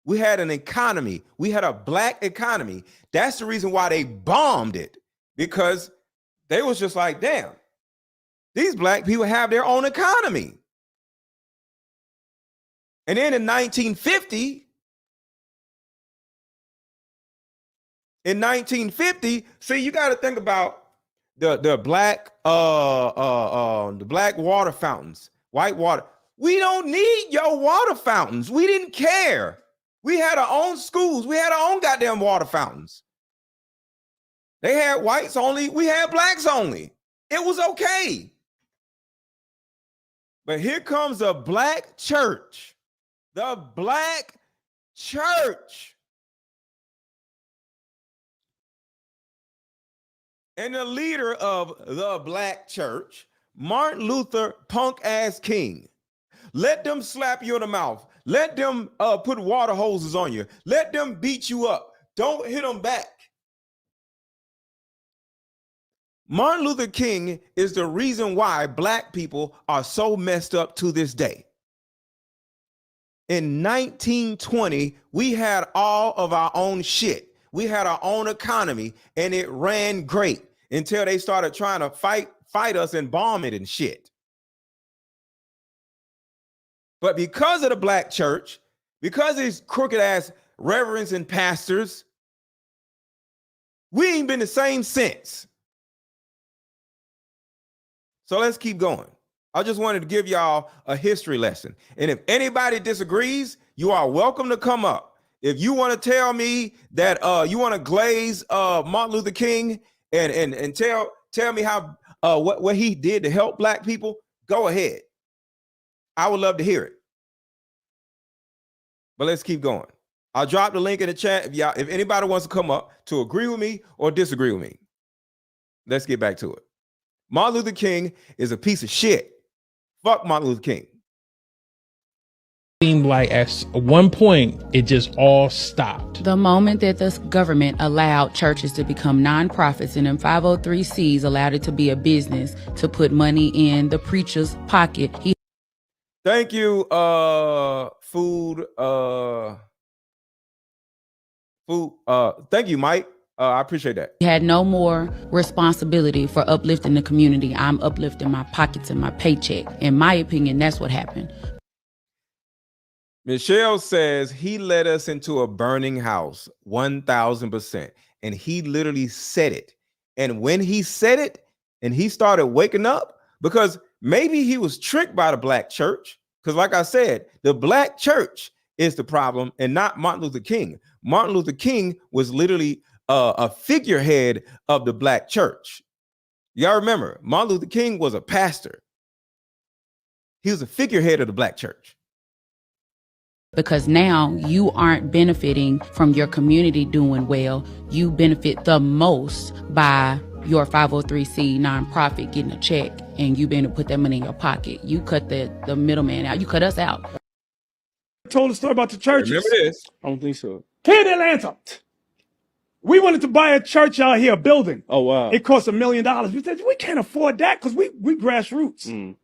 We had an economy. We had a black economy. That's the reason why they bombed it, because they was just like, damn, these black people have their own economy. And then in 1950, see, you got to think about the black water fountains, white water. We don't need your water fountains. We didn't care. We had our own schools. We had our own goddamn water fountains. They had whites only. We had blacks only. It was okay. But here comes a black church. The black church. And the leader of the black church, Martin Luther punk ass King. Let them slap you in the mouth. Let them put water hoses on you. Let them beat you up. Don't hit them back. Martin Luther King is the reason why black people are so messed up to this day. In 1920, we had all of our own shit. We had our own economy, and it ran great until they started trying to fight us and bomb it and shit. But because of the black church, because of these crooked ass reverends and pastors, we ain't been the same since. So let's keep going. I just wanted to give y'all a history lesson. And if anybody disagrees, you are welcome to come up. If you want to tell me that you want to glaze Martin Luther King and tell me how what he did to help black people, go ahead. I would love to hear it. But let's keep going. I'll drop the link in the chat if anybody wants to come up to agree with me or disagree with me. Let's get back to it. Martin Luther King is a piece of shit. Fuck Martin Luther King. Seemed like at one point it just all stopped. The moment that the government allowed churches to become nonprofits and then 503Cs allowed it to be a business to put money in the preacher's pocket. Thank you, food. Thank you, Mike. I appreciate that. He had no more responsibility for uplifting the community. I'm uplifting my pockets and my paycheck. In my opinion, that's what happened. Michelle says he led us into a burning house, 1,000%. And he literally said it. And when he said it and he started waking up, because maybe he was tricked by the black church, because like I said, the black church is the problem and not Martin Luther King. Martin Luther King was literally a figurehead of the black church. Y'all remember, Martin Luther King was a pastor. He was a figurehead of the black church. Because now you aren't benefiting from your community doing well. You benefit the most by your 503c nonprofit getting a check and you being able to put that money in your pocket. You cut the middleman out. You cut us out. I told a story about the churches. Remember this? I don't think so. Here in Atlanta, we wanted to buy a church out here, a building. Oh, wow. It cost $1 million. We said, we can't afford that because we grassroots. Mm.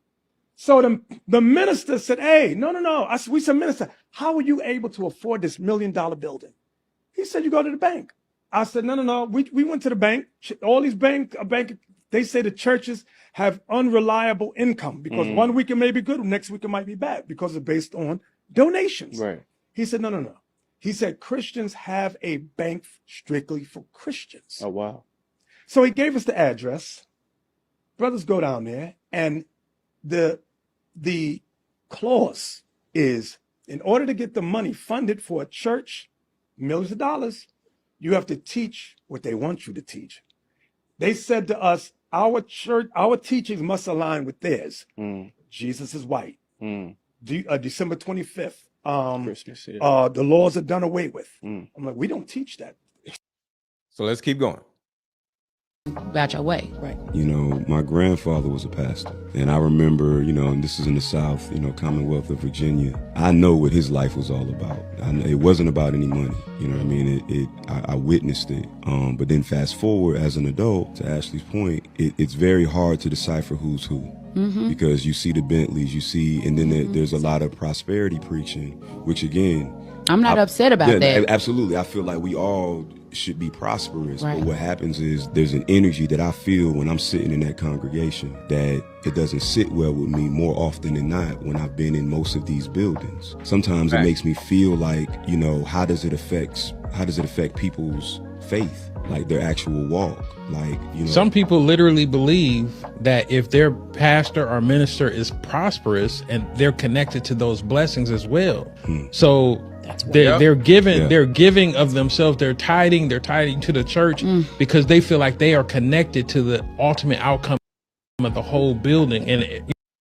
So the minister said, hey, no. We said, minister, how are you able to afford this $1 million building? He said, you go to the bank. I said, no. We went to the bank. All these bank, they say the churches have unreliable income because 1 week it may be good, next week it might be bad because it's based on donations. Right. He said, no. He said, Christians have a bank strictly for Christians. Oh, wow. So he gave us the address. Brothers go down there, and the clause is, in order to get the money funded for a church, millions of dollars, you have to teach what they want you to teach. They said to us, our teachings must align with theirs. Jesus is white. December 25th. Christmas, yeah. The laws are done away with. I'm like, we don't teach that. So let's keep going. About your way. Right. You know, my grandfather was a pastor. And I remember, and this is in the South, Commonwealth of Virginia. I know what his life was all about. It wasn't about any money. You know what I mean? I witnessed it. But then fast forward as an adult, to Ashley's point, it's very hard to decipher who's who. Because you see the Bentleys, and then there's a lot of prosperity preaching, which again, I'm not upset about that. Absolutely. I feel like we all should be prosperous. Right. But what happens is there's an energy that I feel when I'm sitting in that congregation that it doesn't sit well with me more often than not when I've been in most of these buildings. Sometimes it makes me feel like, how does it affect people's faith, like their actual walk? Some people literally believe that if their pastor or minister is prosperous and they're connected to those blessings as well. So they're giving of themselves, they're tithing to the church because they feel like they are connected to the ultimate outcome of the whole building. And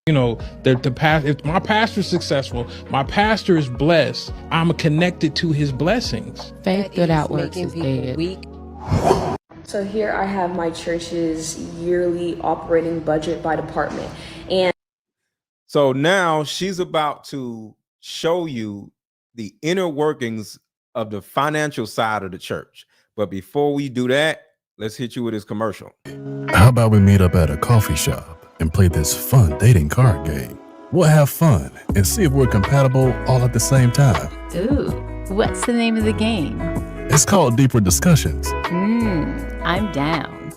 if my pastor is successful, my pastor is blessed, I'm connected to his blessings. Faith that outworks his dead. So here I have my church's yearly operating budget by department. And so now she's about to show you the inner workings of the financial side of the church. But before we do that, let's hit you with this commercial. How about we meet up at a coffee shop and play this fun dating card game? We'll have fun and see if we're compatible all at the same time. Ooh, what's the name of the game? It's called Deeper Discussions. I'm down.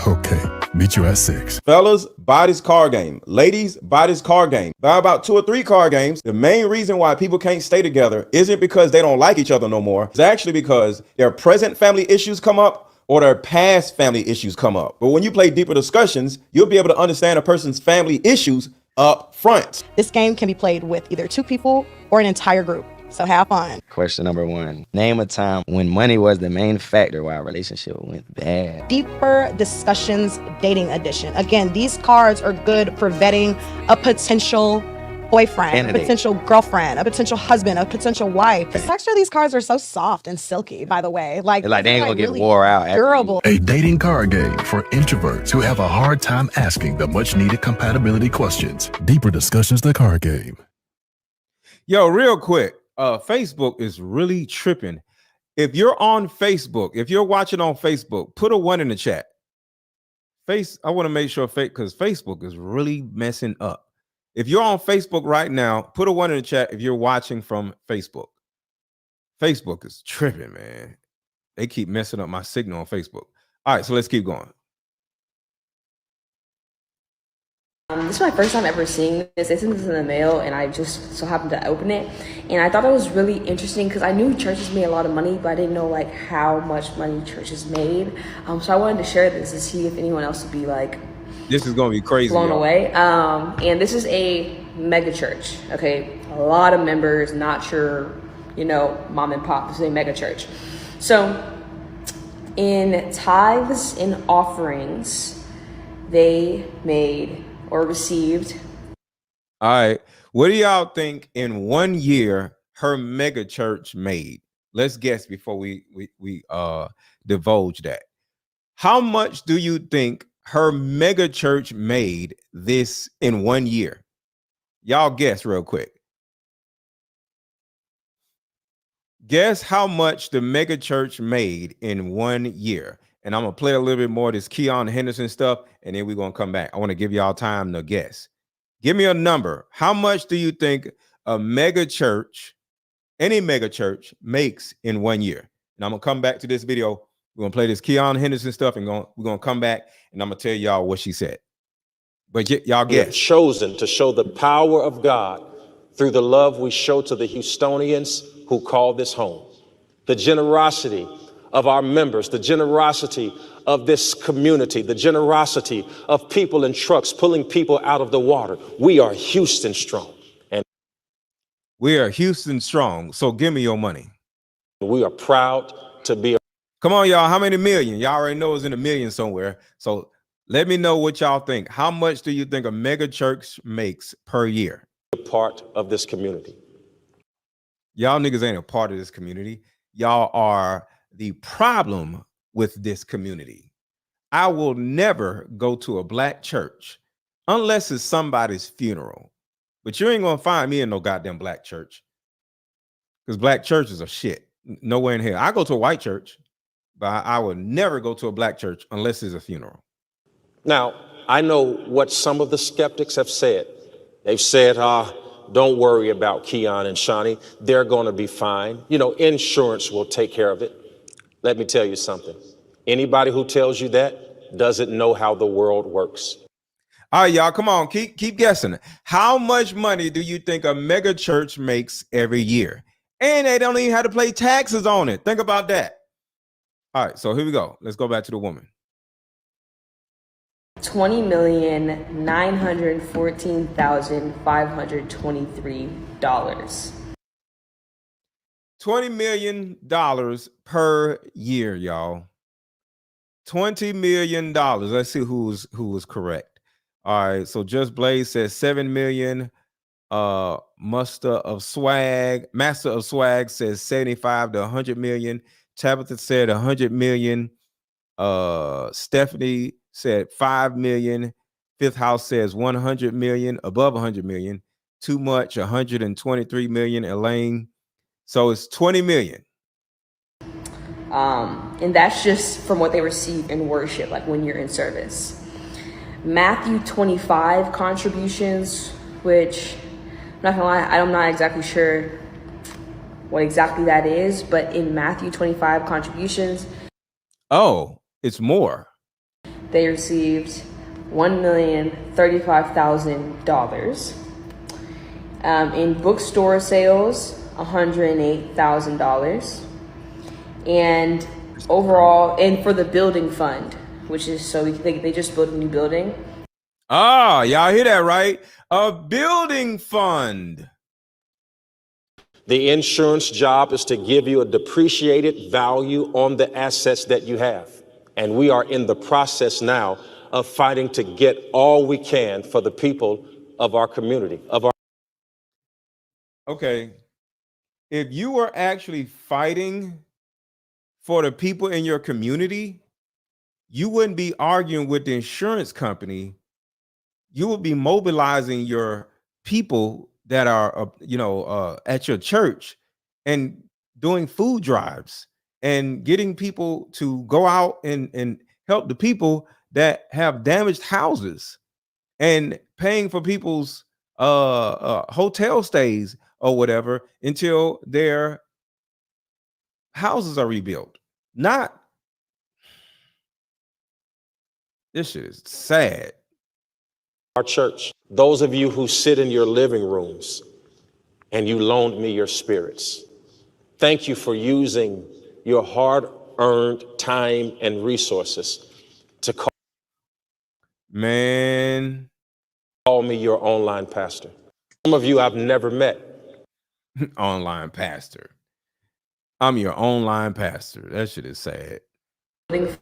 Okay, meet you at 6. Fellas, buy this card game. Ladies, buy this card game. Buy about 2 or 3 card games. The main reason why people can't stay together isn't because they don't like each other no more. It's actually because their present family issues come up or their past family issues come up. But when you play Deeper Discussions, you'll be able to understand a person's family issues up front. This game can be played with either 2 people or an entire group. So have fun. Question number 1. Name a time when money was the main factor why a relationship went bad. Deeper Discussions Dating Edition. Again, these cards are good for vetting a potential boyfriend, Candidate. a potential girlfriend, a potential husband, a potential wife. The texture of these cards are so soft and silky, by the way. Like they ain't gonna get really wore out. Durable. A dating card game for introverts who have a hard time asking the much needed compatibility questions. Deeper discussions, the card game. Yo, real quick, Facebook is really tripping. If you're on Facebook, if you're watching on Facebook, put a 1 in the chat. I want to make sure because Facebook is really messing up. If you're on Facebook right now, put a 1 in the chat if you're watching from Facebook. Facebook is tripping, man. They keep messing up my signal on Facebook. All right, so let's keep going. This is my first time ever seeing this. They sent this in the mail, and I just so happened to open it. And I thought it was really interesting because I knew churches made a lot of money, but I didn't know like how much money churches made. So I wanted to share this to see if anyone else would be like, this is gonna be crazy, blown away. And this is a mega church. Okay, a lot of members. Not sure, mom and pop. This is a mega church. So in tithes and offerings, they made or received. All right. What do y'all think in 1 year her mega church made? Let's guess before we divulge that. How much do you think her mega church made this in 1 year? Y'all guess real quick. Guess how much the mega church made in 1 year. And I'm going to play a little bit more of this Keion Henderson stuff, and then we're going to come back. I want to give y'all time to guess. Give me a number. How much do you think a mega church, any mega church, makes in 1 year? And I'm going to come back to this video. We're going to play this Keion Henderson stuff, and we're going to come back, and I'm going to tell y'all what she said. But y'all We have guess. chosen to show the power of God through the love we show to the Houstonians who call this home. The generosity of our members, the generosity of this community, the generosity of people in trucks pulling people out of the water. We are Houston strong. And we are Houston strong. So give me your money. We are proud to be. Come on, y'all. How many million? Y'all already know it's in a million somewhere. So let me know what y'all think. How much do you think a mega church makes per year? A part of this community. Y'all niggas ain't a part of this community. Y'all are the problem with this community. I will never go to a black church unless it's somebody's funeral. But you ain't gonna find me in no goddamn black church, because black churches are shit. Nowhere in here. I go to a white church, but I would never go to a black church unless it's a funeral. Now, I know what some of the skeptics have said. They've said, don't worry about Keion and Shawnee. They're going to be fine. Insurance will take care of it. Let me tell you something. Anybody who tells you that doesn't know how the world works. All right, y'all, come on. Keep guessing. How much money do you think a mega church makes every year? And they don't even have to pay taxes on it. Think about that. All right, so here we go. Let's go back to the woman. $20,914,523. $20 million per year, y'all. $20 million. Let's see who was correct. All right, so Just Blaze says 7 million. Master of Swag says 75 to 100 million. Tabitha said 100 million. Stephanie said 5 million. Fifth House says 100 million, above 100 million. Too much, 123 million. Elaine. So it's 20 million. And that's just from what they receive in worship, like when you're in service. Matthew 25 contributions, which I'm not gonna lie, I'm not exactly sure what exactly that is, but in Matthew 25 contributions, oh, it's more. They received $1,035,000. In bookstore sales, $108,000. And overall, and for the building fund, which is so they just built a new building. Ah, y'all hear that right? A building fund. The insurance job is to give you a depreciated value on the assets that you have. And we are in the process now of fighting to get all we can for the people of our community, Okay. If you were actually fighting for the people in your community, you wouldn't be arguing with the insurance company. You would be mobilizing your people that are, at your church and doing food drives and getting people to go out and help the people that have damaged houses and paying for people's hotel stays or whatever until their houses are rebuilt. Not this shit is sad. Our church, those of you who sit in your living rooms and you loaned me your spirits, thank you for using your hard-earned time and resources to call me your online pastor. Some of you I've never met. Online pastor. I'm your online pastor. That shit is sad.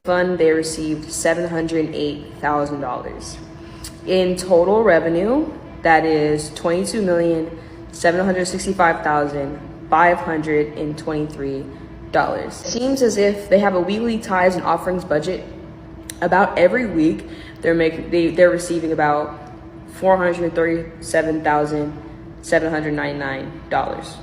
Fund, they received $708,000. In total revenue, that is $22,765,523. Seems as if they have a weekly tithes and offerings budget. About every week, they're receiving about $437,799.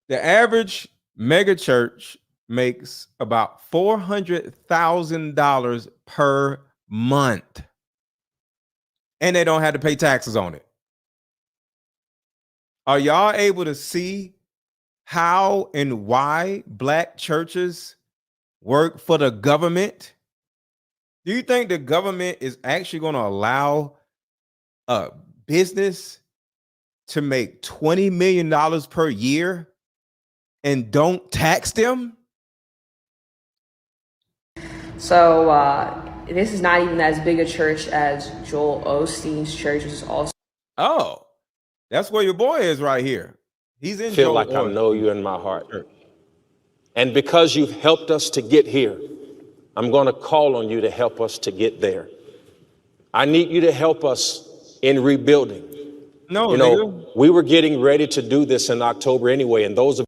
The average mega church makes about $400,000 per month, and they don't have to pay taxes on it. Are y'all able to see how and why black churches work for the government? Do you think the government is actually going to allow a business to make $20 million per year and don't tax them? So this is not even as big a church as Joel Osteen's church, which is also. Oh, that's where your boy is right here. He's in. Feel like I know you in my heart. And because you've helped us to get here, I'm going to call on you to help us to get there. I need you to help us in rebuilding. No, we were getting ready to do this in October anyway, and those of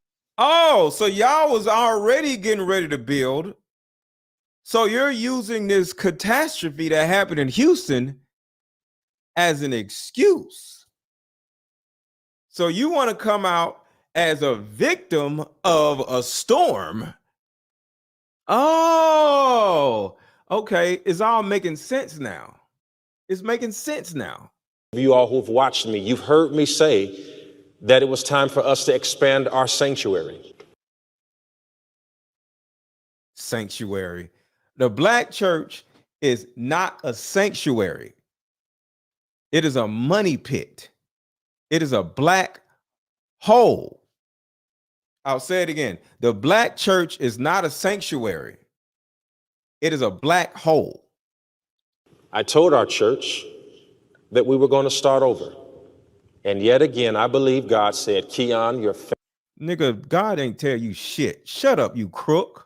so y'all was already getting ready to build. So you're using this catastrophe that happened in Houston as an excuse. So you want to come out as a victim of a storm. Oh, okay. It's all making sense now. It's making sense now. You all who've watched me, you've heard me say that it was time for us to expand our sanctuary. Sanctuary. The black church is not a sanctuary. It is a money pit. It is a black hole. I'll say it again. The black church is not a sanctuary. It is a black hole. I told our church that we were going to start over. And yet again, I believe God said, Keion, your nigga, God ain't tell you shit. Shut up, you crook.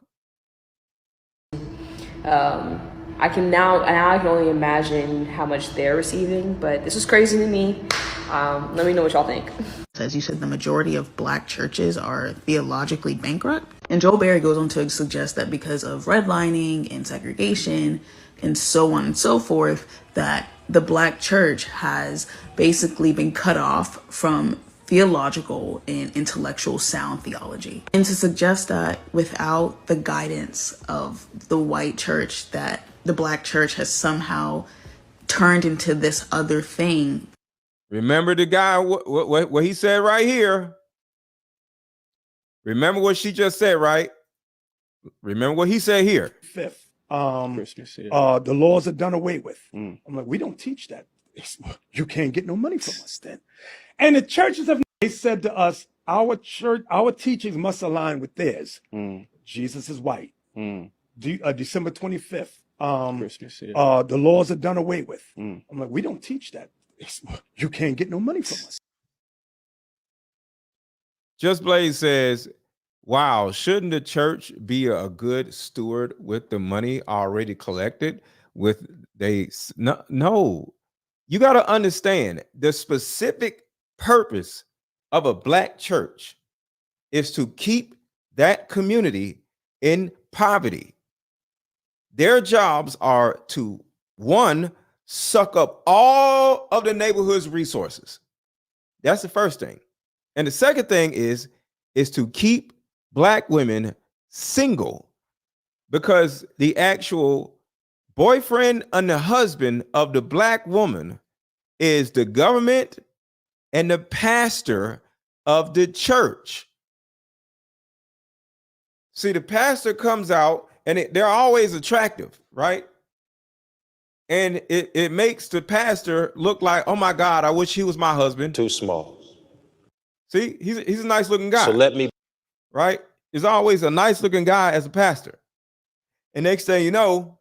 I can only imagine how much they're receiving, but this is crazy to me. Let me know what y'all think. As you said, the majority of black churches are theologically bankrupt. And Joel Berry goes on to suggest that because of redlining and segregation and so on and so forth, that the black church has basically been cut off from theological and intellectual sound theology. And to suggest that without the guidance of the white church, that the black church has somehow turned into this other thing. Remember the guy, what he said right here. Remember what she just said, right? Remember what he said here. Fifth, the laws are done away with. I'm like, we don't teach that. You can't get no money from us then. And the churches they said to us, our church, our teachings must align with theirs. Jesus is white. December 25th, the laws are done away with. I'm like, we don't teach that. You can't get no money from us. Just Blaze says, wow, shouldn't the church be a good steward with the money already collected? No, You got to understand the specific purpose of a black church is to keep that community in poverty. Their jobs are to, one, suck up all of the neighborhood's resources. That's the first thing. And the second thing is to keep black women single, because the actual boyfriend and the husband of the black woman is the government and the pastor of the church. See, the pastor comes out and they're always attractive, right? And it makes the pastor look like, oh my God, I wish he was my husband. Too small. See, he's a nice looking guy. So let me. Right? There's always a nice looking guy as a pastor. And next thing you know,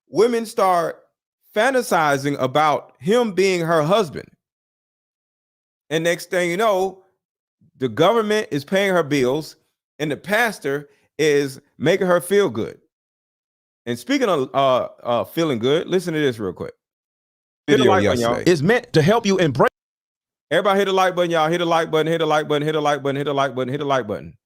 women start fantasizing about him being her husband. And next thing you know, the government is paying her bills and the pastor is making her feel good. And speaking of feeling good, listen to this real quick. Video yesterday is meant to help you embrace. Everybody hit the like button, y'all. Hit the like button, hit the like button, hit the like button, hit the like button, hit the like button.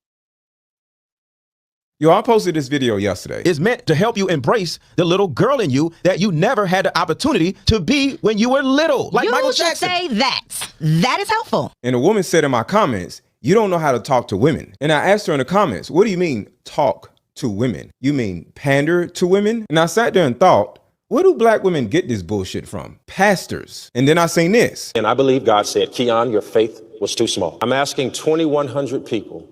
Yo, I posted this video yesterday. Is meant to help you embrace the little girl in you that you never had the opportunity to be when you were little. Like Michael Jackson. You should say that. That is helpful. And a woman said in my comments, you don't know how to talk to women. And I asked her in the comments, what do you mean talk to women? You mean pander to women? And I sat there and thought, where do black women get this bullshit from? Pastors. And then I seen this. And I believe God said, Keion, your faith was too small. I'm asking 2,100 people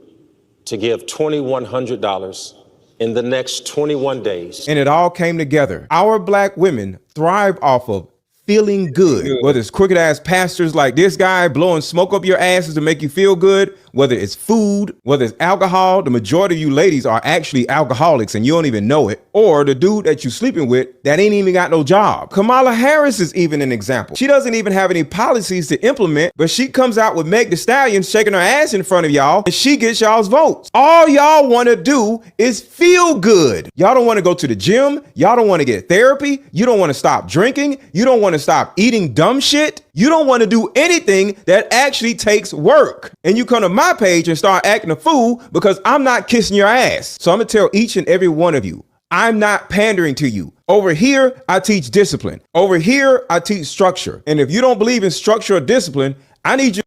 to give $2,100 in the next 21 days. And it all came together. Our black women thrive off of feeling good. Whether it's crooked ass pastors like this guy blowing smoke up your asses to make you feel good, whether it's food, whether it's alcohol, the majority of you ladies are actually alcoholics and you don't even know it, or the dude that you sleeping with that ain't even got no job. Kamala Harris is even an example. She doesn't even have any policies to implement, but she comes out with Meg Thee Stallion shaking her ass in front of y'all and she gets y'all's votes. All y'all want to do is feel good. Y'all don't want to go to the gym. Y'all don't want to get therapy. You don't want to stop drinking. You don't want to stop eating dumb shit. You don't want to do anything that actually takes work. And you come to my page and start acting a fool because I'm not kissing your ass. So I'm going to tell each and every one of you, I'm not pandering to you. Over here, I teach discipline. Over here, I teach structure. And if you don't believe in structure or discipline, I need you.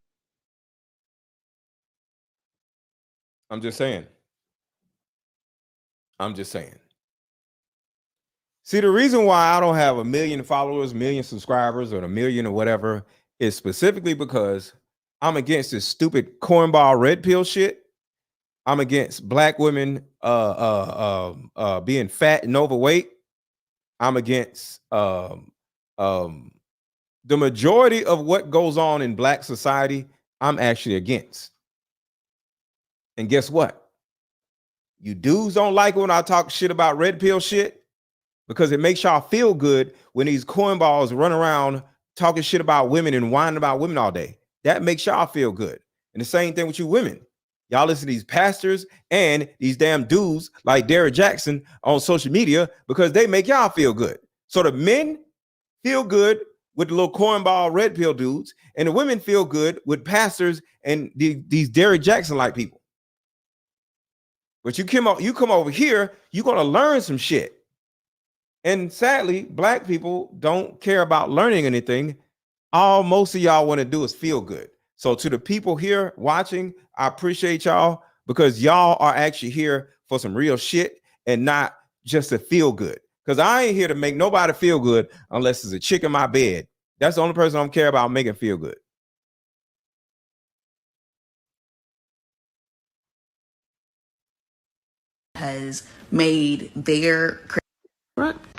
I'm just saying. See, the reason why I don't have 1 million followers, 1 million subscribers, or 1 million or whatever is specifically because I'm against this stupid cornball red pill shit. I'm against black women being fat and overweight. I'm against the majority of what goes on in black society. I'm actually against. And guess what? You dudes don't like it when I talk shit about red pill shit, because it makes y'all feel good when these cornballs run around talking shit about women and whining about women all day. That makes y'all feel good. And the same thing with you women. Y'all listen to these pastors and these damn dudes like Derrick Jackson on social media because they make y'all feel good. So the men feel good with the little cornball red pill dudes, and the women feel good with pastors and these Derrick Jackson-like people. But you come over here, you're going to learn some shit. And sadly, black people don't care about learning anything. All most of y'all want to do is feel good. So to the people here watching, I appreciate y'all because y'all are actually here for some real shit and not just to feel good. Because I ain't here to make nobody feel good unless there's a chick in my bed. That's the only person I don't care about making feel good. Has made their.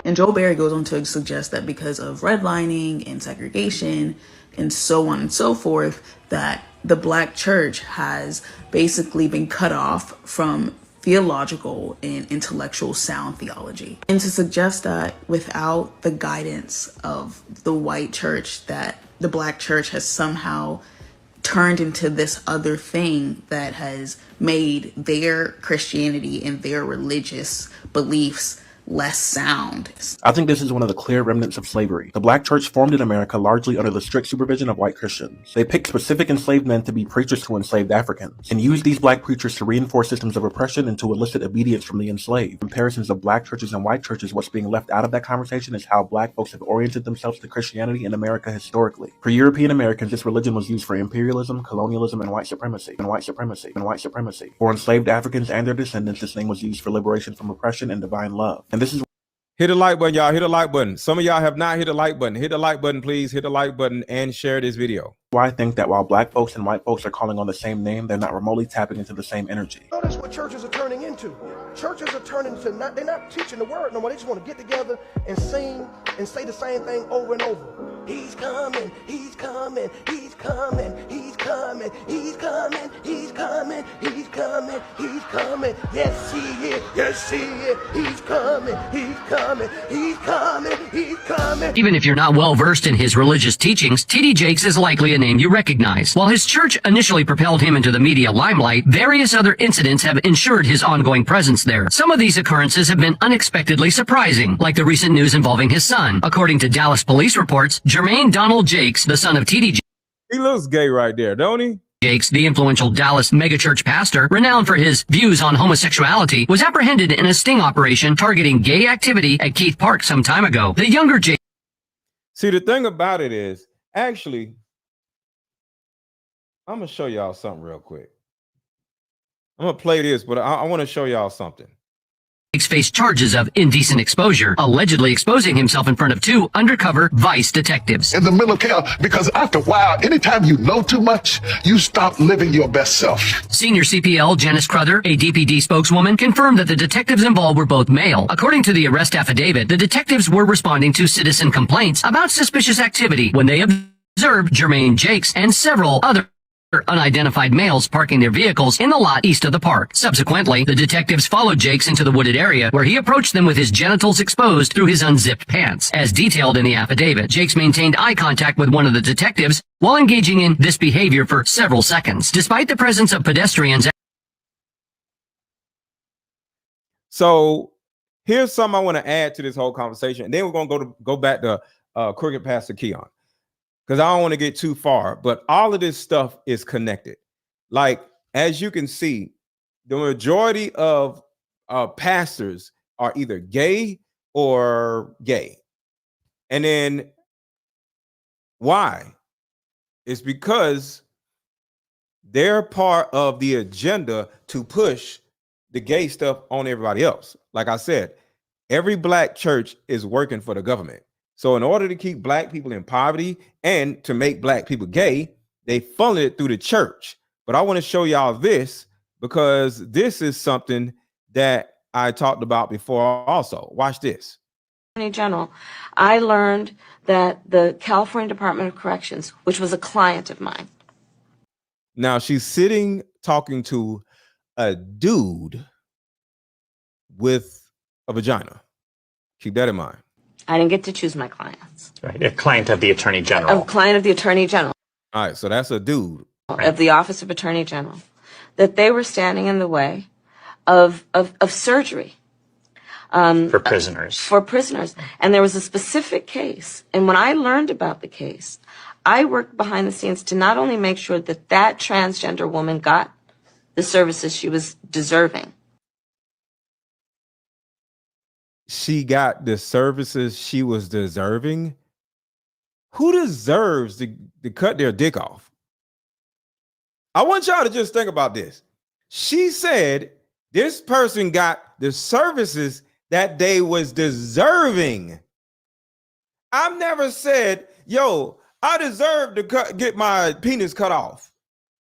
And Joel Berry goes on to suggest that because of redlining and segregation and so on and so forth, that the black church has basically been cut off from theological and intellectual sound theology. And to suggest that without the guidance of the white church, that the black church has somehow turned into this other thing that has made their Christianity and their religious beliefs less sound. I think this is one of the clear remnants of slavery. The black church formed in America largely under the strict supervision of white Christians. They picked specific enslaved men to be preachers to enslaved Africans, and used these black preachers to reinforce systems of oppression and to elicit obedience from the enslaved. Comparisons of black churches and white churches, what's being left out of that conversation is how black folks have oriented themselves to Christianity in America historically. For European Americans, this religion was used for imperialism, colonialism, and white supremacy. For enslaved Africans and their descendants, this name was used for liberation from oppression and divine love. And this is hit the like button, y'all. Hit the like button. Some of y'all have not hit the like button. Hit the like button, please. Hit the like button and share this video. why I think that while black folks and white folks are calling on the same name, they're not remotely tapping into the same energy. Notice what churches are turning into. Churches are turning to they're not teaching the word no more. They just want to get together and sing and say the same thing over and over. He's coming, he's coming, he's coming, he's coming, he's coming, he's coming, he's coming, he's coming. Yes, he is, yes, he is. He's coming, he's coming, he's coming, he's coming. Even if you're not well versed in his religious teachings, T.D. Jakes is likely a name you recognize. While his church initially propelled him into the media limelight, various other incidents have ensured his ongoing presence there. Some of these occurrences have been unexpectedly surprising, like the recent news involving his son. According to Dallas police reports, Jermaine Donald Jakes, the son of T.D. He looks gay right there, don't he? Jakes, the influential Dallas megachurch pastor, renowned for his views on homosexuality, was apprehended in a sting operation targeting gay activity at Keith Park some time ago. The younger Jakes... See, the thing about it is, actually, I'm going to show y'all something real quick. I'm going to play this, but I want to show y'all something. Jakes faced charges of indecent exposure, allegedly exposing himself in front of two undercover Vice detectives. In the middle of chaos, because after a while, anytime you know too much, you stop living your best self. Senior CPL Janice Cruther, a DPD spokeswoman, confirmed that the detectives involved were both male. According to the arrest affidavit, the detectives were responding to citizen complaints about suspicious activity when they observed Jermaine Jakes and several other unidentified males parking their vehicles in the lot east of the park. Subsequently, the detectives followed Jakes into the wooded area where he approached them with his genitals exposed through his unzipped pants. As detailed in the affidavit, Jakes maintained eye contact with one of the detectives while engaging in this behavior for several seconds. Despite the presence of pedestrians... So here's something I want to add to this whole conversation, and then we're going to go back to Crooked Pastor Keion, because I don't want to get too far, but all of this stuff is connected. Like, as you can see, the majority of pastors are either gay or gay. And then why? It's because they're part of the agenda to push the gay stuff on everybody else. Like I said, every black church is working for the government. So in order to keep black people in poverty and to make black people gay, they funnel it through the church. But I want to show y'all this because this is something that I talked about before also. Watch this. Attorney General, I learned that the California Department of Corrections, which was a client of mine. Now she's sitting talking to a dude with a vagina. Keep that in mind. I didn't get to choose my clients. Right, a client of the Attorney General. A client of the Attorney General. All right, so that's a dude. Of the Office of Attorney General. That they were standing in the way of surgery. For prisoners. For prisoners. And there was a specific case. And when I learned about the case, I worked behind the scenes to not only make sure that that transgender woman got the services she was deserving. She got the services she was deserving. Who deserves to cut their dick off? I want y'all to just think about this. She said this person got the services that they was deserving. I've never said, yo, I deserve to get my penis cut off.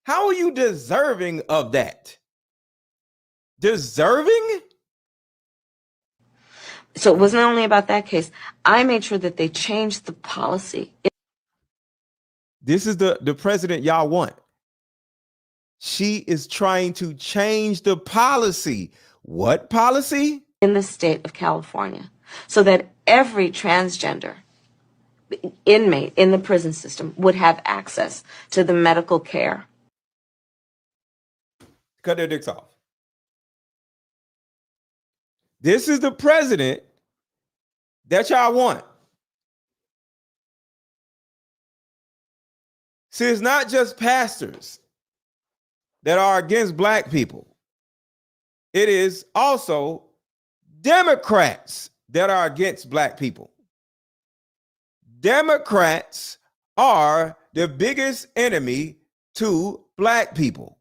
How are you deserving of that? Deserving? So it wasn't only about that case. I made sure that they changed the policy. This is the president y'all want. She is trying to change the policy. What policy? In the state of California, so that every transgender inmate in the prison system would have access to the medical care. Cut their dicks off. This is the president that y'all want. See, it's not just pastors that are against black people. It is also Democrats that are against black people. Democrats are the biggest enemy to black people.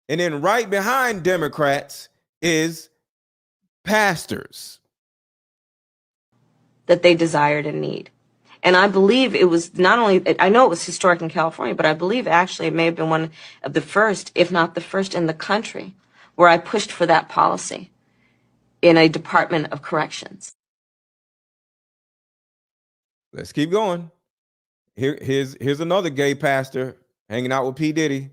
And then right behind Democrats is pastors. That they desired and need. And I believe it was not only, I know it was historic in California, but I believe actually it may have been one of the first, if not the first in the country, where I pushed for that policy in a Department of Corrections. Let's keep going. Here's another gay pastor hanging out with P. Diddy.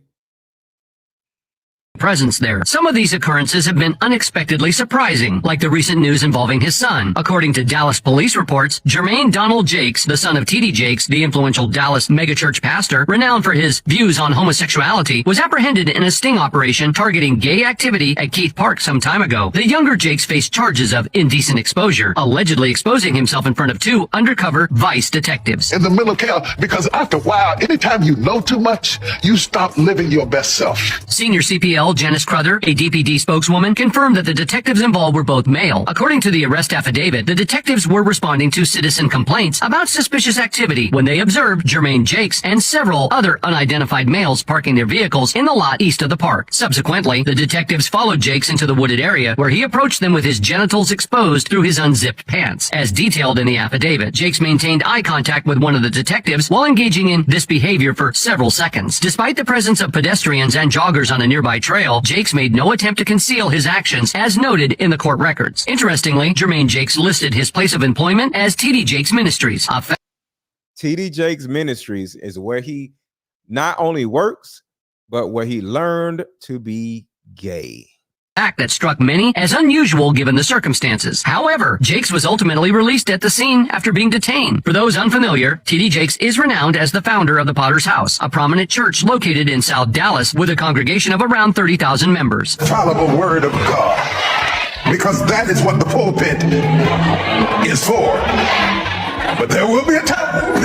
Presence there. Some of these occurrences have been unexpectedly surprising, like the recent news involving his son. According to Dallas police reports, Jermaine Donald Jakes, the son of T.D. Jakes, the influential Dallas megachurch pastor, renowned for his views on homosexuality, was apprehended in a sting operation targeting gay activity at Keith Park some time ago. The younger Jakes faced charges of indecent exposure, allegedly exposing himself in front of 2 undercover Vice detectives. In the middle of chaos, because after a while, anytime you know too much, you stop living your best self. Senior CPL Janice Cruther, a DPD spokeswoman, confirmed that the detectives involved were both male. According to the arrest affidavit, the detectives were responding to citizen complaints about suspicious activity when they observed Jermaine Jakes and several other unidentified males parking their vehicles in the lot east of the park. Subsequently, the detectives followed Jakes into the wooded area where he approached them with his genitals exposed through his unzipped pants. As detailed in the affidavit, Jakes maintained eye contact with one of the detectives while engaging in this behavior for several seconds. Despite the presence of pedestrians and joggers on a nearby trail, Jakes made no attempt to conceal his actions, as noted in the court records. Interestingly, Jermaine Jakes listed his place of employment as T.D. Jakes Ministries. T.D. Jakes Ministries is where he not only works, but where he learned to be gay. Act that struck many as unusual given the circumstances. However, Jakes was ultimately released at the scene after being detained. For those unfamiliar, T.D. Jakes is renowned as the founder of the Potter's House, a prominent church located in South Dallas with a congregation of around 30,000 members. Infallible word of God, because that is what the pulpit is for. But there will be a time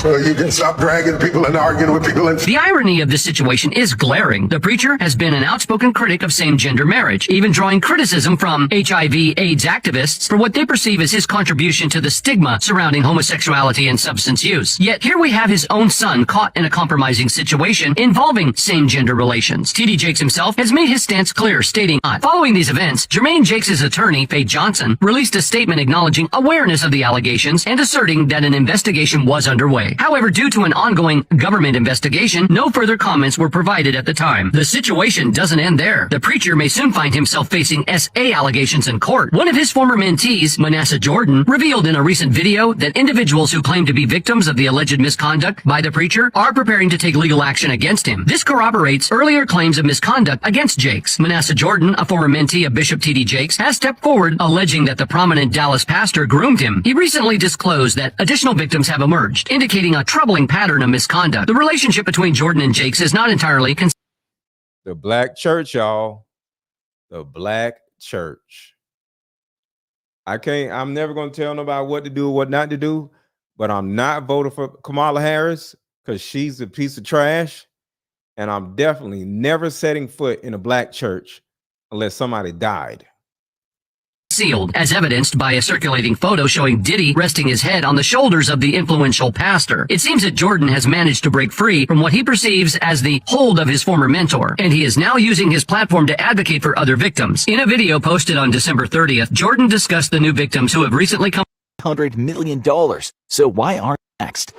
so you can stop dragging people and arguing with people. The irony of this situation is glaring. The preacher has been an outspoken critic of same-gender marriage, even drawing criticism from HIV/AIDS activists for what they perceive as his contribution to the stigma surrounding homosexuality and substance use. Yet here we have his own son caught in a compromising situation involving same-gender relations. T.D. Jakes himself has made his stance clear, stating, following these events, Jermaine Jakes' attorney, Faye Johnson, released a statement acknowledging awareness of the allegations and asserting that an investigation was underway. However, due to an ongoing government investigation, no further comments were provided at the time. The situation doesn't end there. The preacher may soon find himself facing SA allegations in court. One of his former mentees, Manasseh Jordan, revealed in a recent video that individuals who claim to be victims of the alleged misconduct by the preacher are preparing to take legal action against him. This corroborates earlier claims of misconduct against Jakes. Manasseh Jordan, a former mentee of Bishop T.D. Jakes, has stepped forward alleging that the prominent Dallas pastor groomed him. He recently disclosed that additional victims have emerged, indicating a troubling pattern of misconduct. The relationship between Jordan and Jakes is not entirely the black church, y'all. The black church. I'm never going to tell nobody what to do or what not to do, but I'm not voting for Kamala Harris because she's a piece of trash. And I'm definitely never setting foot in a black church unless somebody died. Sealed, as evidenced by a circulating photo showing Diddy resting his head on the shoulders of the influential pastor. It seems that Jordan has managed to break free from what he perceives as the hold of his former mentor, and he is now using his platform to advocate for other victims. In a video posted on December 30th, Jordan discussed the new victims who have recently come $100 million. So why aren't next?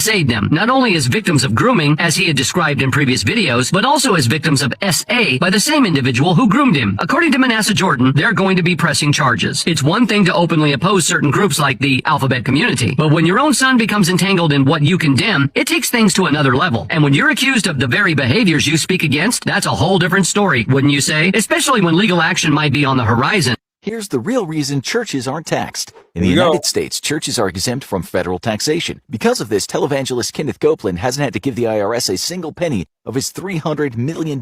Saved them, not only as victims of grooming, as he had described in previous videos, but also as victims of SA by the same individual who groomed him. According to Manasseh Jordan, they're going to be pressing charges. It's one thing to openly oppose certain groups like the alphabet community, but when your own son becomes entangled in what you condemn, it takes things to another level. And when you're accused of the very behaviors you speak against, that's a whole different story, wouldn't you say? Especially when legal action might be on the horizon. Here's the real reason churches aren't taxed. In the United States, churches are exempt from federal taxation. Because of this, televangelist Kenneth Copeland hasn't had to give the IRS a single penny of his $300 million.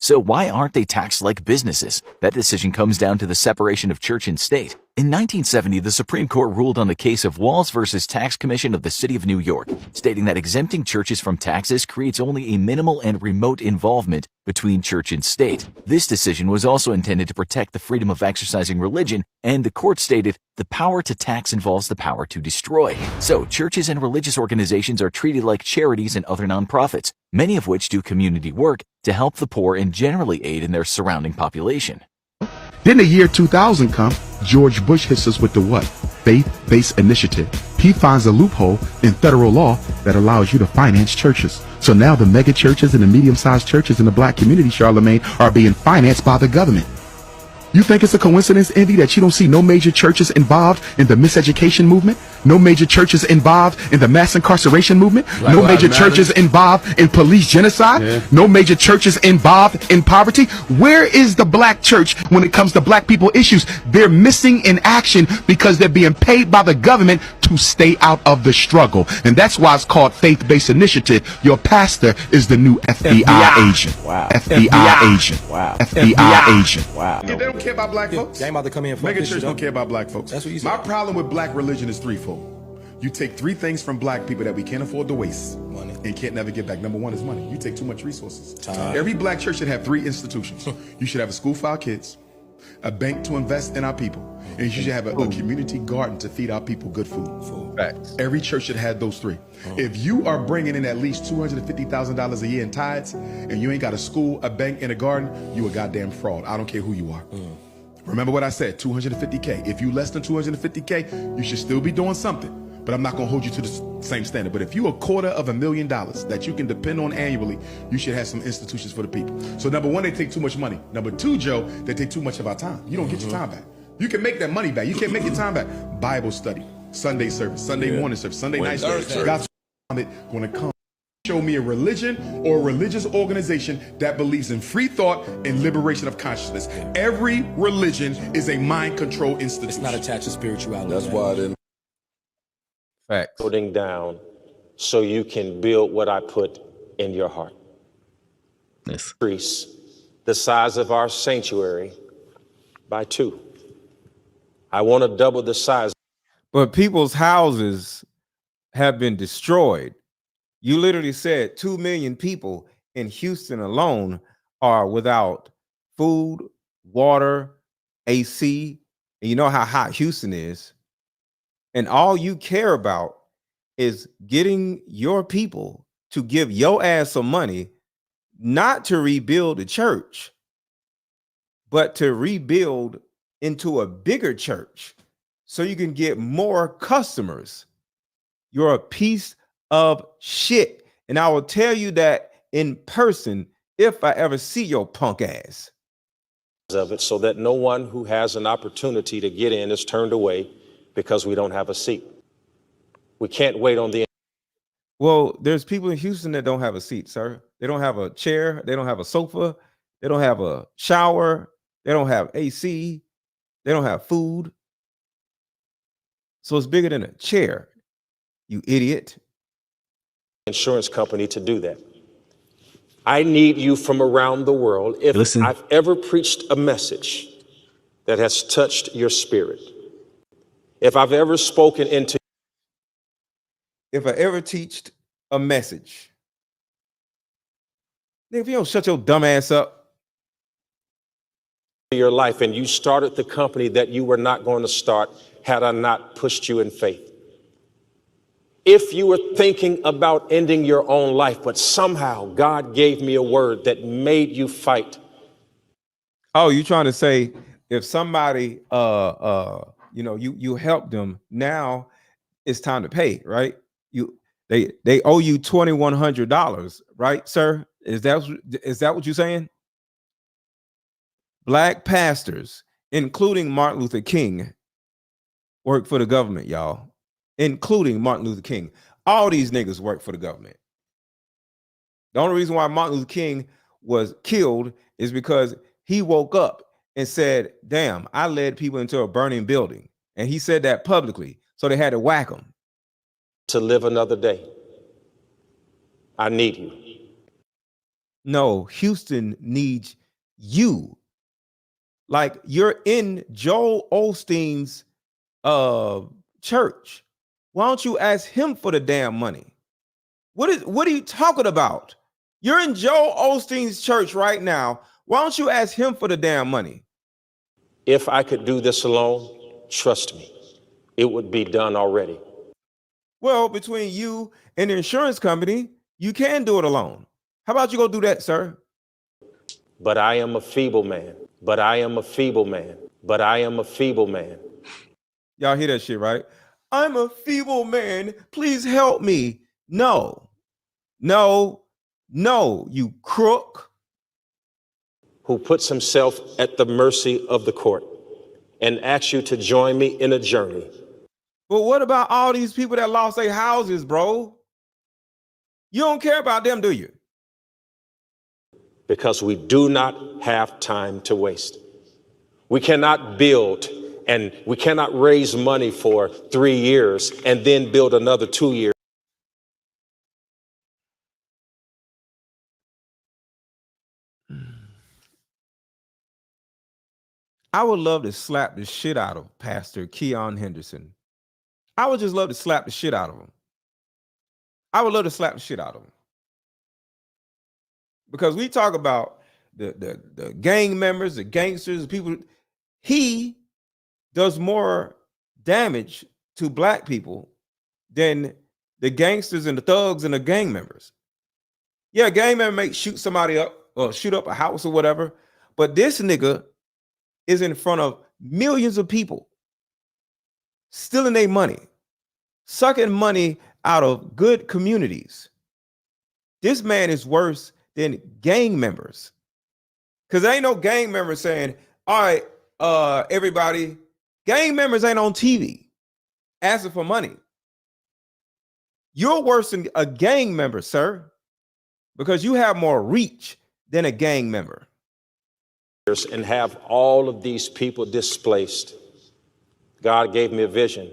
So why aren't they taxed like businesses? That decision comes down to the separation of church and state. In 1970, the Supreme Court ruled on the case of Walls versus Tax Commission of the City of New York, stating that exempting churches from taxes creates only a minimal and remote involvement between church and state. This decision was also intended to protect the freedom of exercising religion, and the court stated, the power to tax involves the power to destroy. So, churches and religious organizations are treated like charities and other nonprofits, many of which do community work to help the poor and generally aid in their surrounding population. Then the year 2000 come, George Bush hits us with the what? Faith-based initiative. He finds a loophole in federal law that allows you to finance churches. So now the mega churches and the medium-sized churches in the black community, Charlemagne, are being financed by the government. You think it's a coincidence, Envy, that you don't see no major churches involved in the miseducation movement? No major churches involved in the mass incarceration movement? No major churches involved in police genocide? No major churches involved in poverty? Where is the black church when it comes to black people issues? They're missing in action because they're being paid by the government to stay out of the struggle. And that's why it's called faith-based initiative. Your pastor is the new FBI agent. Wow. FBI agent. Wow. FBI agent. Wow. They don't care about black folks. They ain't about to come in for Mega this church shit, don't care about black folks. That's what you said. My problem with black religion is threefold. You take three things from black people that we can't afford to waste Money. and can't never get back. Number one is money. You take too much resources. Time. Every black church should have three institutions. You should have a school for our kids, a bank to invest in our people, and you should have a community garden to feed our people good food. Facts. Every church should have those three. If you are bringing in at least $250,000 a year in tithes and you ain't got a school, a bank, and a garden, you a goddamn fraud. I don't care who you are. Remember what I said, 250K. If you less than 250K, you should still be doing something. But I'm not gonna hold you to the same standard. But if you $250,000 that you can depend on annually, you should have some institutions for the people. So number one, they take too much money. Number two, Joe, they take too much of our time. You don't get your time back. You can make that money back. You can't make your time back. Bible study, Sunday service, Sunday morning service, Sunday night service. God's gonna come. Show me a religion or a religious organization that believes in free thought and liberation of consciousness. Every religion is a mind control institution. It's not attached to spirituality. That's why I didn't. Facts. Putting down so you can build what I put in your heart. Increase the size of our sanctuary by 2. I want to double the size. But people's houses have been destroyed. You literally said 2 million people in Houston alone are without food, water, AC, and you know how hot Houston is. And all you care about is getting your people to give your ass some money, not to rebuild the church, but to rebuild into a bigger church so you can get more customers. You're a piece of shit. And I will tell you that in person if I ever see your punk ass. Of it so that no one who has an opportunity to get in is turned away because we don't have a seat. We can't wait on the. Well, there's people in Houston that don't have a seat, sir. They don't have a chair. They don't have a sofa. They don't have a shower. They don't have AC. They don't have food. So it's bigger than a chair, you idiot. Insurance company to do that. I need you from around the world. If I've ever preached a message that has touched your spirit, if I've ever spoken into, if I ever teached a message, if you don't shut your dumb ass up, your life, and you started the company that you were not going to start had I not pushed you in faith. If you were thinking about ending your own life, but somehow God gave me a word that made you fight. Oh, you trying to say if somebody you helped them, now it's time to pay, right? They owe you $2,100, right, sir? Is that what you're saying? Black pastors, including Martin Luther King, work for the government, y'all. Including Martin Luther King. All these niggas work for the government. The only reason why Martin Luther King was killed is because he woke up and said, damn, I led people into a burning building. And he said that publicly. So they had to whack him. To live another day. I need you. No, Houston needs you. Like, you're in Joel Osteen's church. Why don't you ask him for the damn money? What are you talking about? You're in Joel Osteen's church right now. Why don't you ask him for the damn money? If I could do this alone, trust me, it would be done already. Well, between you and the insurance company, you can do it alone. How about you go do that, sir? But I am a feeble man. But I am a feeble man. But I am a feeble man. Y'all hear that shit, right? I'm a feeble man. Please help me. No, you crook. Who puts himself at the mercy of the court and asks you to join me in a journey. But what about all these people that lost their houses, bro? You don't care about them, do you? Because we do not have time to waste. We cannot build and we cannot raise money for 3 years and then build another 2 years. I would love to slap the shit out of Pastor Keion Henderson. I would just love to slap the shit out of him. I would love to slap the shit out of him. Because we talk about the gang members, the gangsters, the people. He does more damage to black people than the gangsters and the thugs and the gang members. Yeah, a gang member may shoot somebody up or shoot up a house or whatever, but this nigga is in front of millions of people, stealing their money, sucking money out of good communities. This man is worse than gang members. Because there ain't no gang members saying, all right, everybody, gang members ain't on TV asking for money. You're worse than a gang member, sir, because you have more reach than a gang member. And have all of these people displaced. God gave me a vision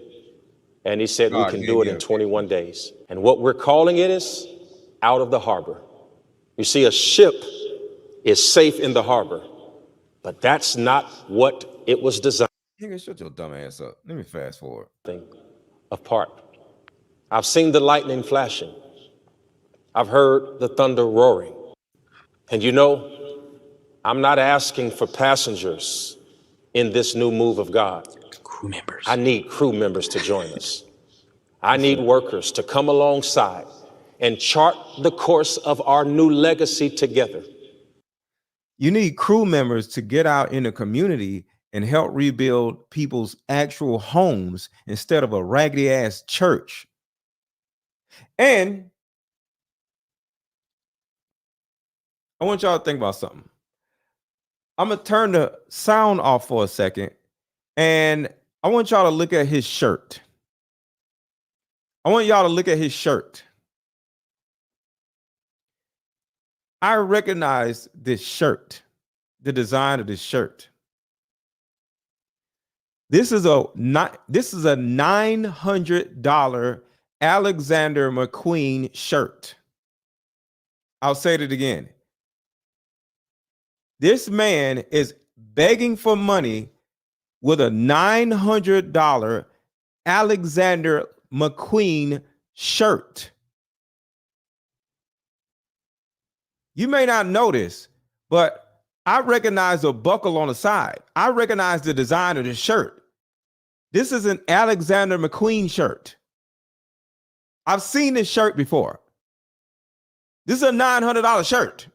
and he said we can do it in 21 days. And what we're calling it is out of the harbor. You see, a ship is safe in the harbor, but that's not what it was designed. Nigga, shut your dumb ass up. Let me fast forward. Apart. I've seen the lightning flashing. I've heard the thunder roaring. And you know, I'm not asking for passengers in this new move of God. Crew members. I need crew members to join us. I need workers to come alongside and chart the course of our new legacy together. You need crew members to get out in the community and help rebuild people's actual homes instead of a raggedy ass church. And I want y'all to think about something. I'm going to turn the sound off for a second, and I want y'all to look at his shirt. I want y'all to look at his shirt. I recognize this shirt, the design of this shirt. This is a $900 Alexander McQueen shirt. I'll say it again. This man is begging for money with a $900 Alexander McQueen shirt. You may not know this, but I recognize a buckle on the side. I recognize the design of the shirt. This is an Alexander McQueen shirt. I've seen this shirt before. This is a $900 shirt.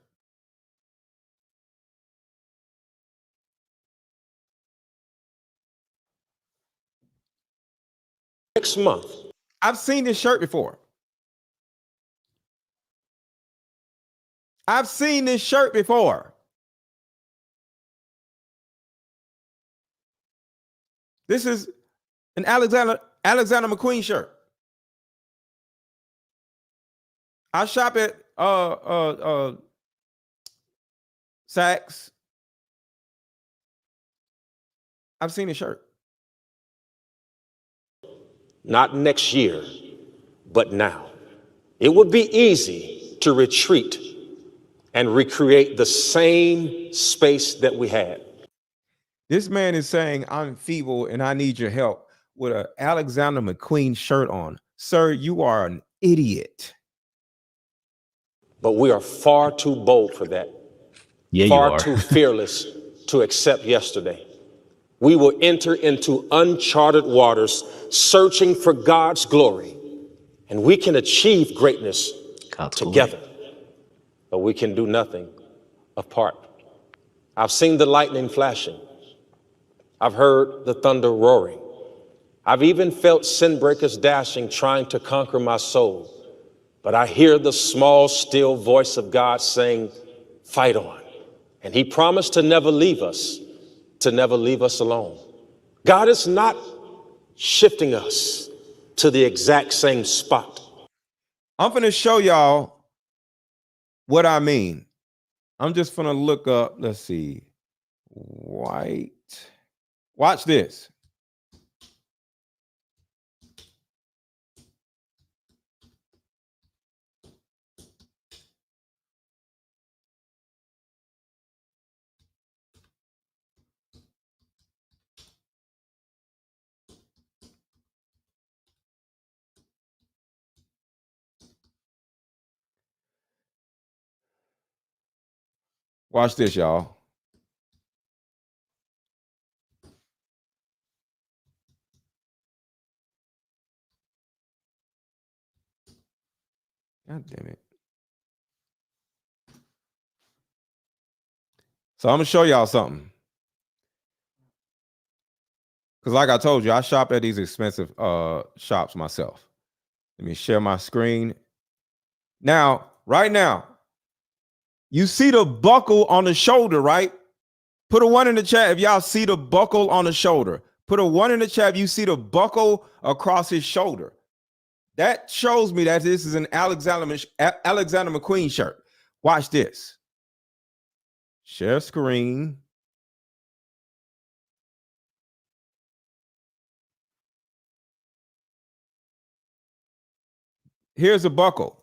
Next month. I've seen this shirt before. I've seen this shirt before. This is an Alexander McQueen shirt. I shop at Saks. I've seen this shirt. not next year, but now. It would be easy to retreat and recreate the same space that we had. This man is saying, I'm feeble and I need your help with an Alexander McQueen shirt on. Sir, you are an idiot. But we are far too bold for that. Yeah, far you are. too fearless to accept yesterday. We will enter into uncharted waters, searching for God's glory. And we can achieve greatness together, but we can do nothing apart. I've seen the lightning flashing. I've heard the thunder roaring. I've even felt sin breakers dashing, trying to conquer my soul. But I hear the small, still voice of God saying, fight on. And he promised to never leave us alone. God is not shifting us to the exact same spot. I'm going to show y'all what I mean. I'm just going to look up, let's see, white. Watch this. Watch this, y'all. God damn it. So I'm going to show y'all something. Because like I told you, I shop at these expensive shops myself. Let me share my screen. Now, right now, you see the buckle on the shoulder, right? Put a 1 in the chat if y'all see the buckle on the shoulder. Put a 1 in the chat if you see the buckle across his shoulder. That shows me that this is an Alexander McQueen shirt. Watch this. Share screen. Here's a buckle.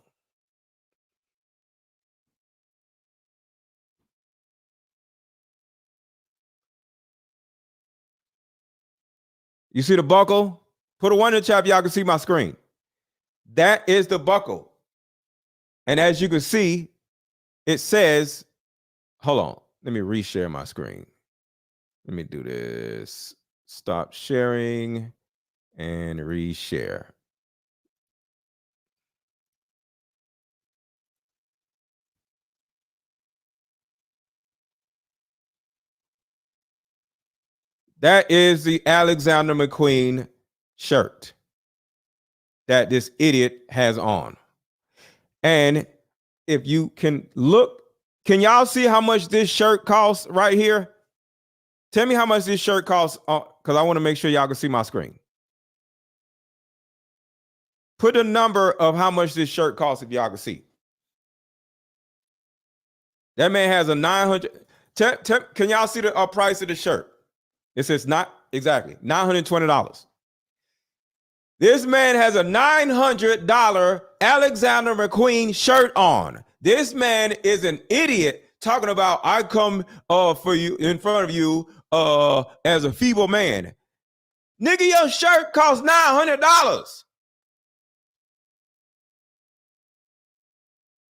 You see the buckle? Put a 1 in the chat if y'all can see my screen. That is the buckle. And as you can see, it says, hold on, let me reshare my screen. Let me do this. Stop sharing and reshare. That is the Alexander McQueen shirt that this idiot has on. And if you can look, can y'all see how much this shirt costs right here? Tell me how much this shirt costs, because I want to make sure y'all can see my screen. Put a number of how much this shirt costs if y'all can see. That man has a 900. Can y'all see the price of the shirt? It says not exactly $920. This man has a $900 Alexander McQueen shirt on. This man is an idiot talking about I come for you in front of you as a feeble man. Nigga, your shirt costs $900.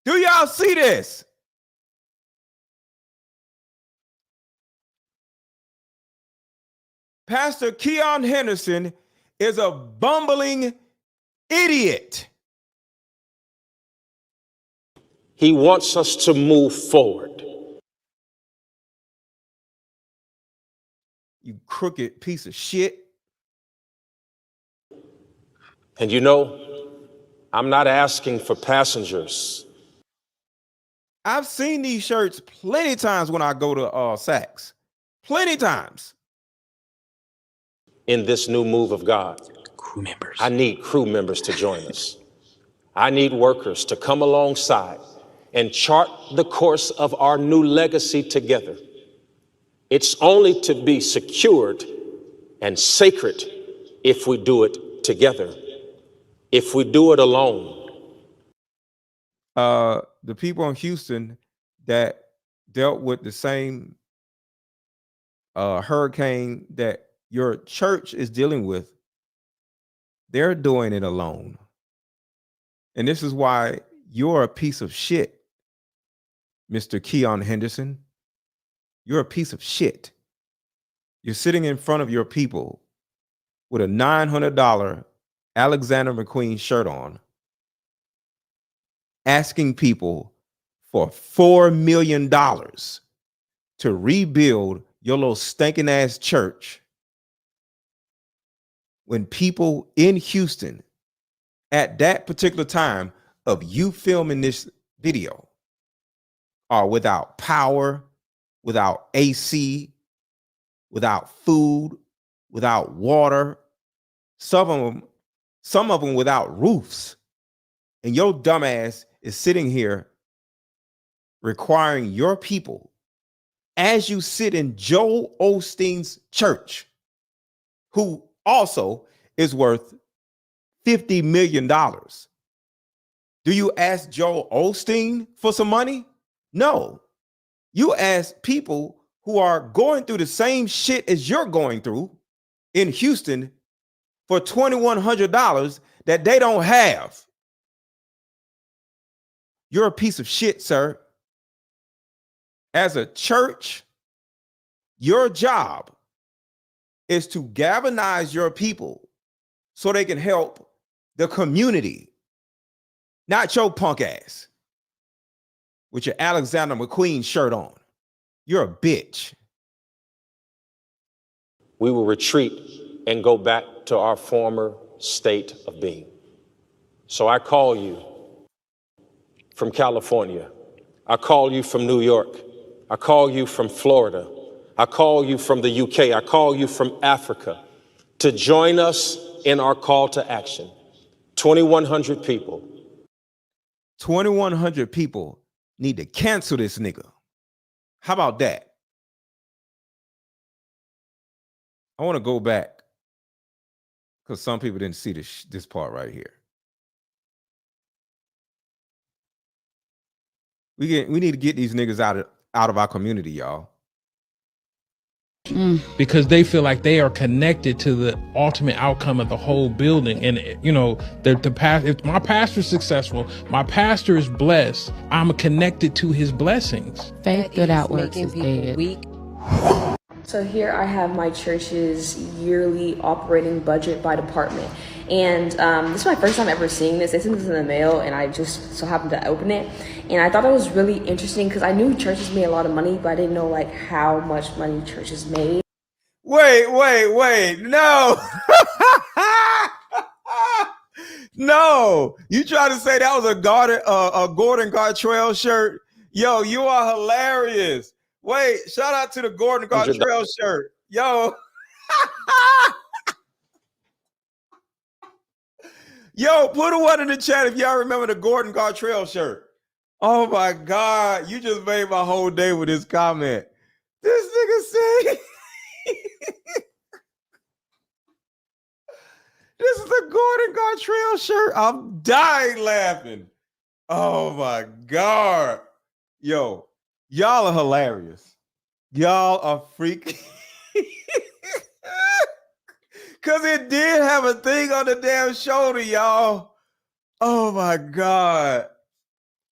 Do y'all see this? Pastor Keion Henderson is a bumbling idiot. He wants us to move forward. You crooked piece of shit. And you know, I'm not asking for passengers. I've seen these shirts plenty of times when I go to Saks. Plenty of times. In this new move of God, Crew members. I need crew members to join us. I need workers to come alongside and chart the course of our new legacy together. It's only to be secured and sacred if we do it together. If we do it alone, the people in Houston that dealt with the same hurricane that your church is dealing with, they're doing it alone. And this is why you're a piece of shit, Mr. Keion Henderson. You're a piece of shit. You're sitting in front of your people with a $900 Alexander McQueen shirt on, asking people for $4 million to rebuild your little stinking ass church, when people in Houston at that particular time of you filming this video are without power, without AC, without food, without water, some of them without roofs. And your dumbass is sitting here requiring your people, as you sit in Joel Osteen's church, who also is worth $50 million. Do you ask Joel Osteen for some money? No. You ask people who are going through the same shit as you're going through in Houston for $2,100 that they don't have. You're a piece of shit, sir. As a church, your job is to galvanize your people so they can help the community, not your punk ass with your Alexander McQueen shirt on. You're a bitch. we will retreat and go back to our former state of being. So I call you from California. I call you from New York. I call you from Florida. I call you from the UK. I call you from Africa to join us in our call to action. 2,100 people. 2,100 people need to cancel this nigga. How about that? I want to go back because some people didn't see this part right here. We need to get these niggas out of our community, y'all. Because they feel like they are connected to the ultimate outcome of the whole building. And, you know, if my pastor is successful, my pastor is blessed, I'm connected to his blessings. Faith without works is dead. So here I have my church's yearly operating budget by department. And this is my first time ever seeing this. They sent this in the mail and I just so happened to open it. And I thought it was really interesting because I knew churches made a lot of money, but I didn't know like how much money churches made. Wait. No. No. You trying to say that was a Gordon Gartrell shirt? Yo, you are hilarious. Wait, shout out to the Gordon Gartrell shirt. Yo. Yo, put a one in the chat if y'all remember the Gordon Gartrell shirt. Oh my God, you just made my whole day with this comment. This nigga said, this is the Gordon Gartrell shirt. I'm dying laughing. Oh my God. Yo, y'all are hilarious. Y'all are freaking. Because it did have a thing on the damn shoulder, y'all. Oh my God.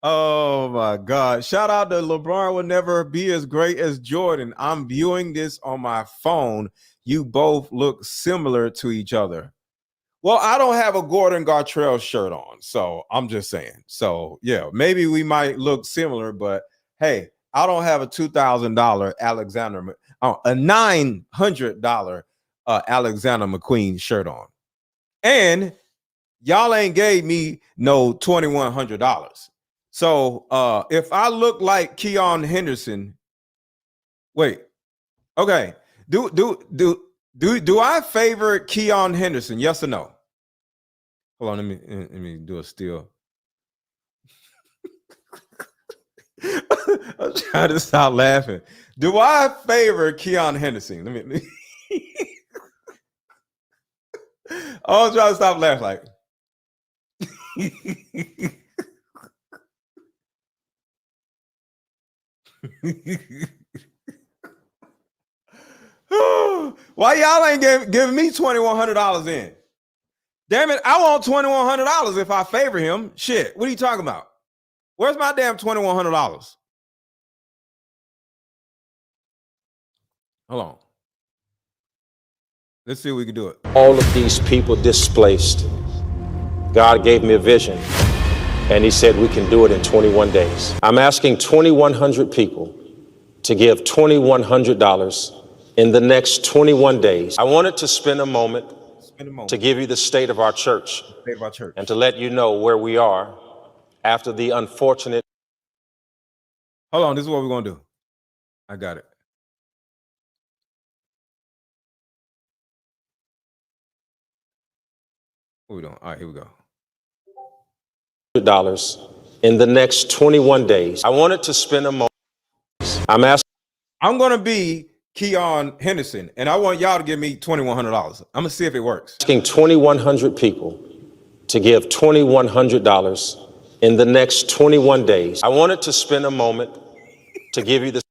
Oh my God. Shout out to LeBron will never be as great as Jordan. I'm viewing this on my phone. You both look similar to each other. Well, I don't have a Gordon Gartrell shirt on, so I'm just saying. So yeah, maybe we might look similar, but hey, I don't have a $2,000 Alexander, a $900 Alexander McQueen shirt on. And y'all ain't gave me no $2,100. So if I look like Keion Henderson, wait, okay. Do I favor Keion Henderson? Yes or no? Hold on, let me do a still. I'm trying to stop laughing. Do I favor Keion Henderson? Let me I was trying to stop laughing like. Why y'all ain't giving me $2,100 in? Damn it, I want $2,100 if I favor him. Shit, what are you talking about? Where's my damn $2,100? Hold on. Let's see if we can do it. All of these people displaced. God gave me a vision, and he said we can do it in 21 days. I'm asking 2,100 people to give $2,100 in the next 21 days. I wanted to spend a moment to give you the state of our church and to let you know where we are after the unfortunate. Hold on, this is what we're going to do. I got it. What are we doing? All right, here we go. $100 in the next 21 days. I wanted to spend a moment. I'm going to be Keion Henderson, and I want y'all to give me $2,100. I'm going to see if it works. Asking 2,100 people to give $2,100 in the next 21 days. I wanted to spend a moment to give you the.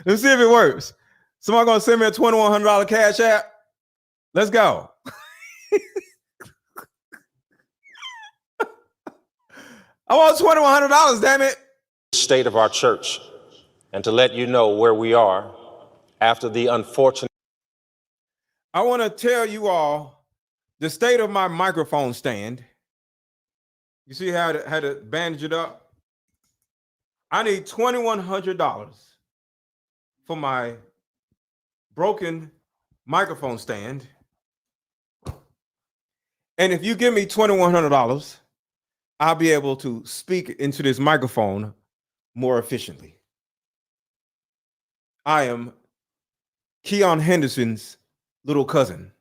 Let's see if it works. Somebody going to send me a $2,100 cash app? Let's go. I want $2,100, damn it. State of our church and to let you know where we are after the unfortunate. I want to tell you all the state of my microphone stand. You see how I had to bandage it up? I need $2,100 for my broken microphone stand. And if you give me $2,100, I'll be able to speak into this microphone more efficiently. I am Keion Henderson's little cousin.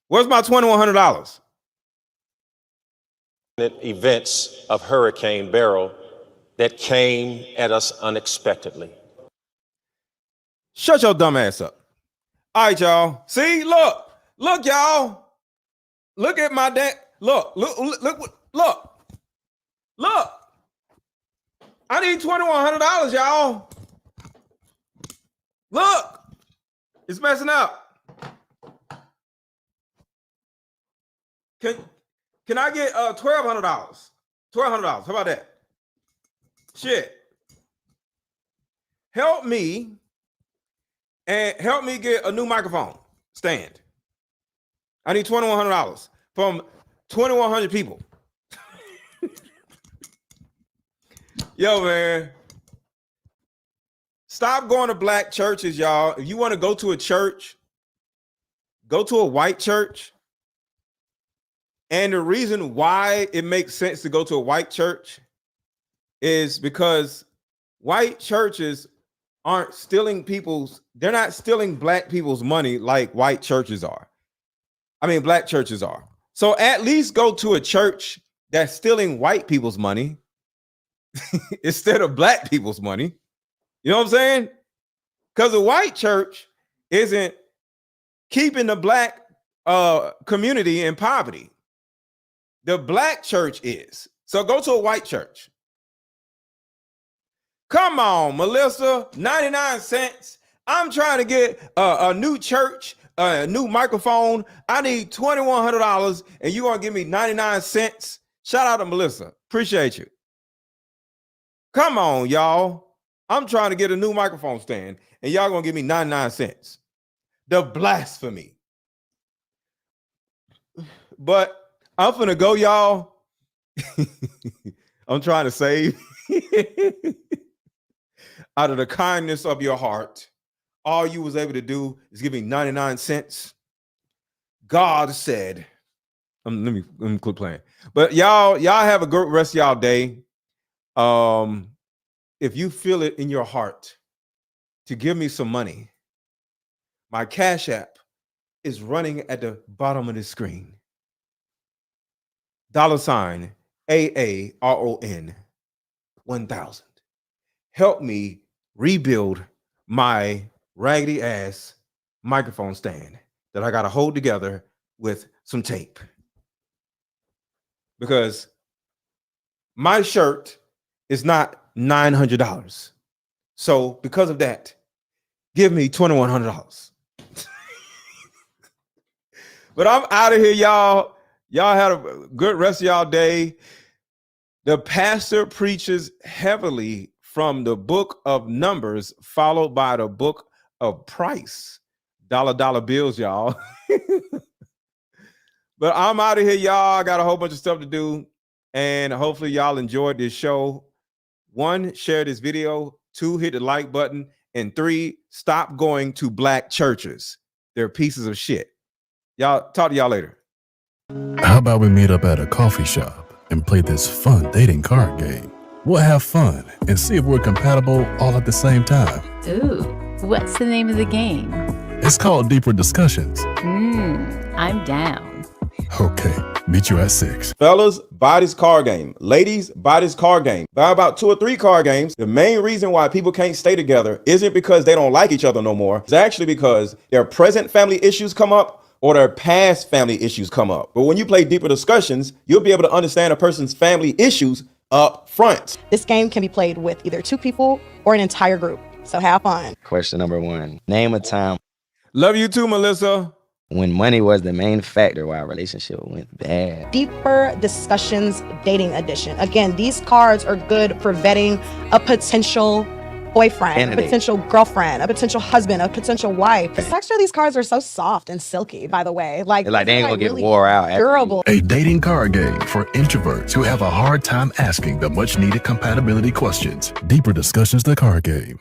Where's my $2,100? Events of Hurricane Beryl that came at us unexpectedly. Shut your dumb ass up. All right, y'all. See, look, y'all. Look at my dad. Look. I need $2,100, y'all. Look, it's messing up. Can I get $1,200? $1,200. How about that? Shit. Help me get a new microphone stand. I need $2,100 from 2,100 people. Yo, man. Stop going to black churches, y'all. If you want to go to a church, go to a white church. And the reason why it makes sense to go to a white church is because white churches aren't stealing they're not stealing black people's money like white churches are. I mean, black churches are. So at least go to a church that's stealing white people's money instead of black people's money. You know what I'm saying? Because a white church isn't keeping the black community in poverty. The black church is. So go to a white church. Come on, Melissa, 99 cents. I'm trying to get a new church, a new microphone. I need $2,100 and you want to give me 99 cents? Shout out to Melissa. Appreciate you. Come on, y'all. I'm trying to get a new microphone stand and y'all going to give me 99 cents. The blasphemy. But I'm finna go, y'all. I'm trying to save. Out of the kindness of your heart, all you was able to do is give me 99 cents. God said, let me quit playing. But y'all have a good rest of y'all day. If you feel it in your heart to give me some money, my Cash App is running at the bottom of the screen. $AARON 1000. Help me rebuild my raggedy ass microphone stand that I got to hold together with some tape. Because my shirt is not $900. So because of that, give me $2,100. But I'm out of here, y'all. Y'all had a good rest of y'all day. The pastor preaches heavily from the book of Numbers, followed by the book of Price. Dollar bills, y'all. But I'm out of here, y'all. I got a whole bunch of stuff to do. And hopefully y'all enjoyed this show. 1, share this video. 2, hit the like button. And 3, stop going to black churches. They're pieces of shit. Y'all, talk to y'all later. How about we meet up at a coffee shop and play this fun dating card game? We'll have fun and see if we're compatible all at the same time. Ooh, what's the name of the game? It's called Deeper Discussions. I'm down. Okay, meet you at 6. Fellas, buy this card game. Ladies, buy this card game. Buy about 2 or 3 card games. The main reason why people can't stay together isn't because they don't like each other no more. It's actually because their present family issues come up or their past family issues come up. But when you play Deeper Discussions, you'll be able to understand a person's family issues up front. This game can be played with either 2 people or an entire group. So have fun. Question number 1. Name a time. Love you too, Melissa. When money was the main factor why a relationship went bad. Deeper Discussions Dating Edition. Again, these cards are good for vetting a potential boyfriend, a potential girlfriend, a potential husband, a potential wife. The texture of these cards are so soft and silky, by the way. Like they ain't gonna get really wore out. Durable. A dating card game for introverts who have a hard time asking the much needed compatibility questions. Deeper Discussions, the card game.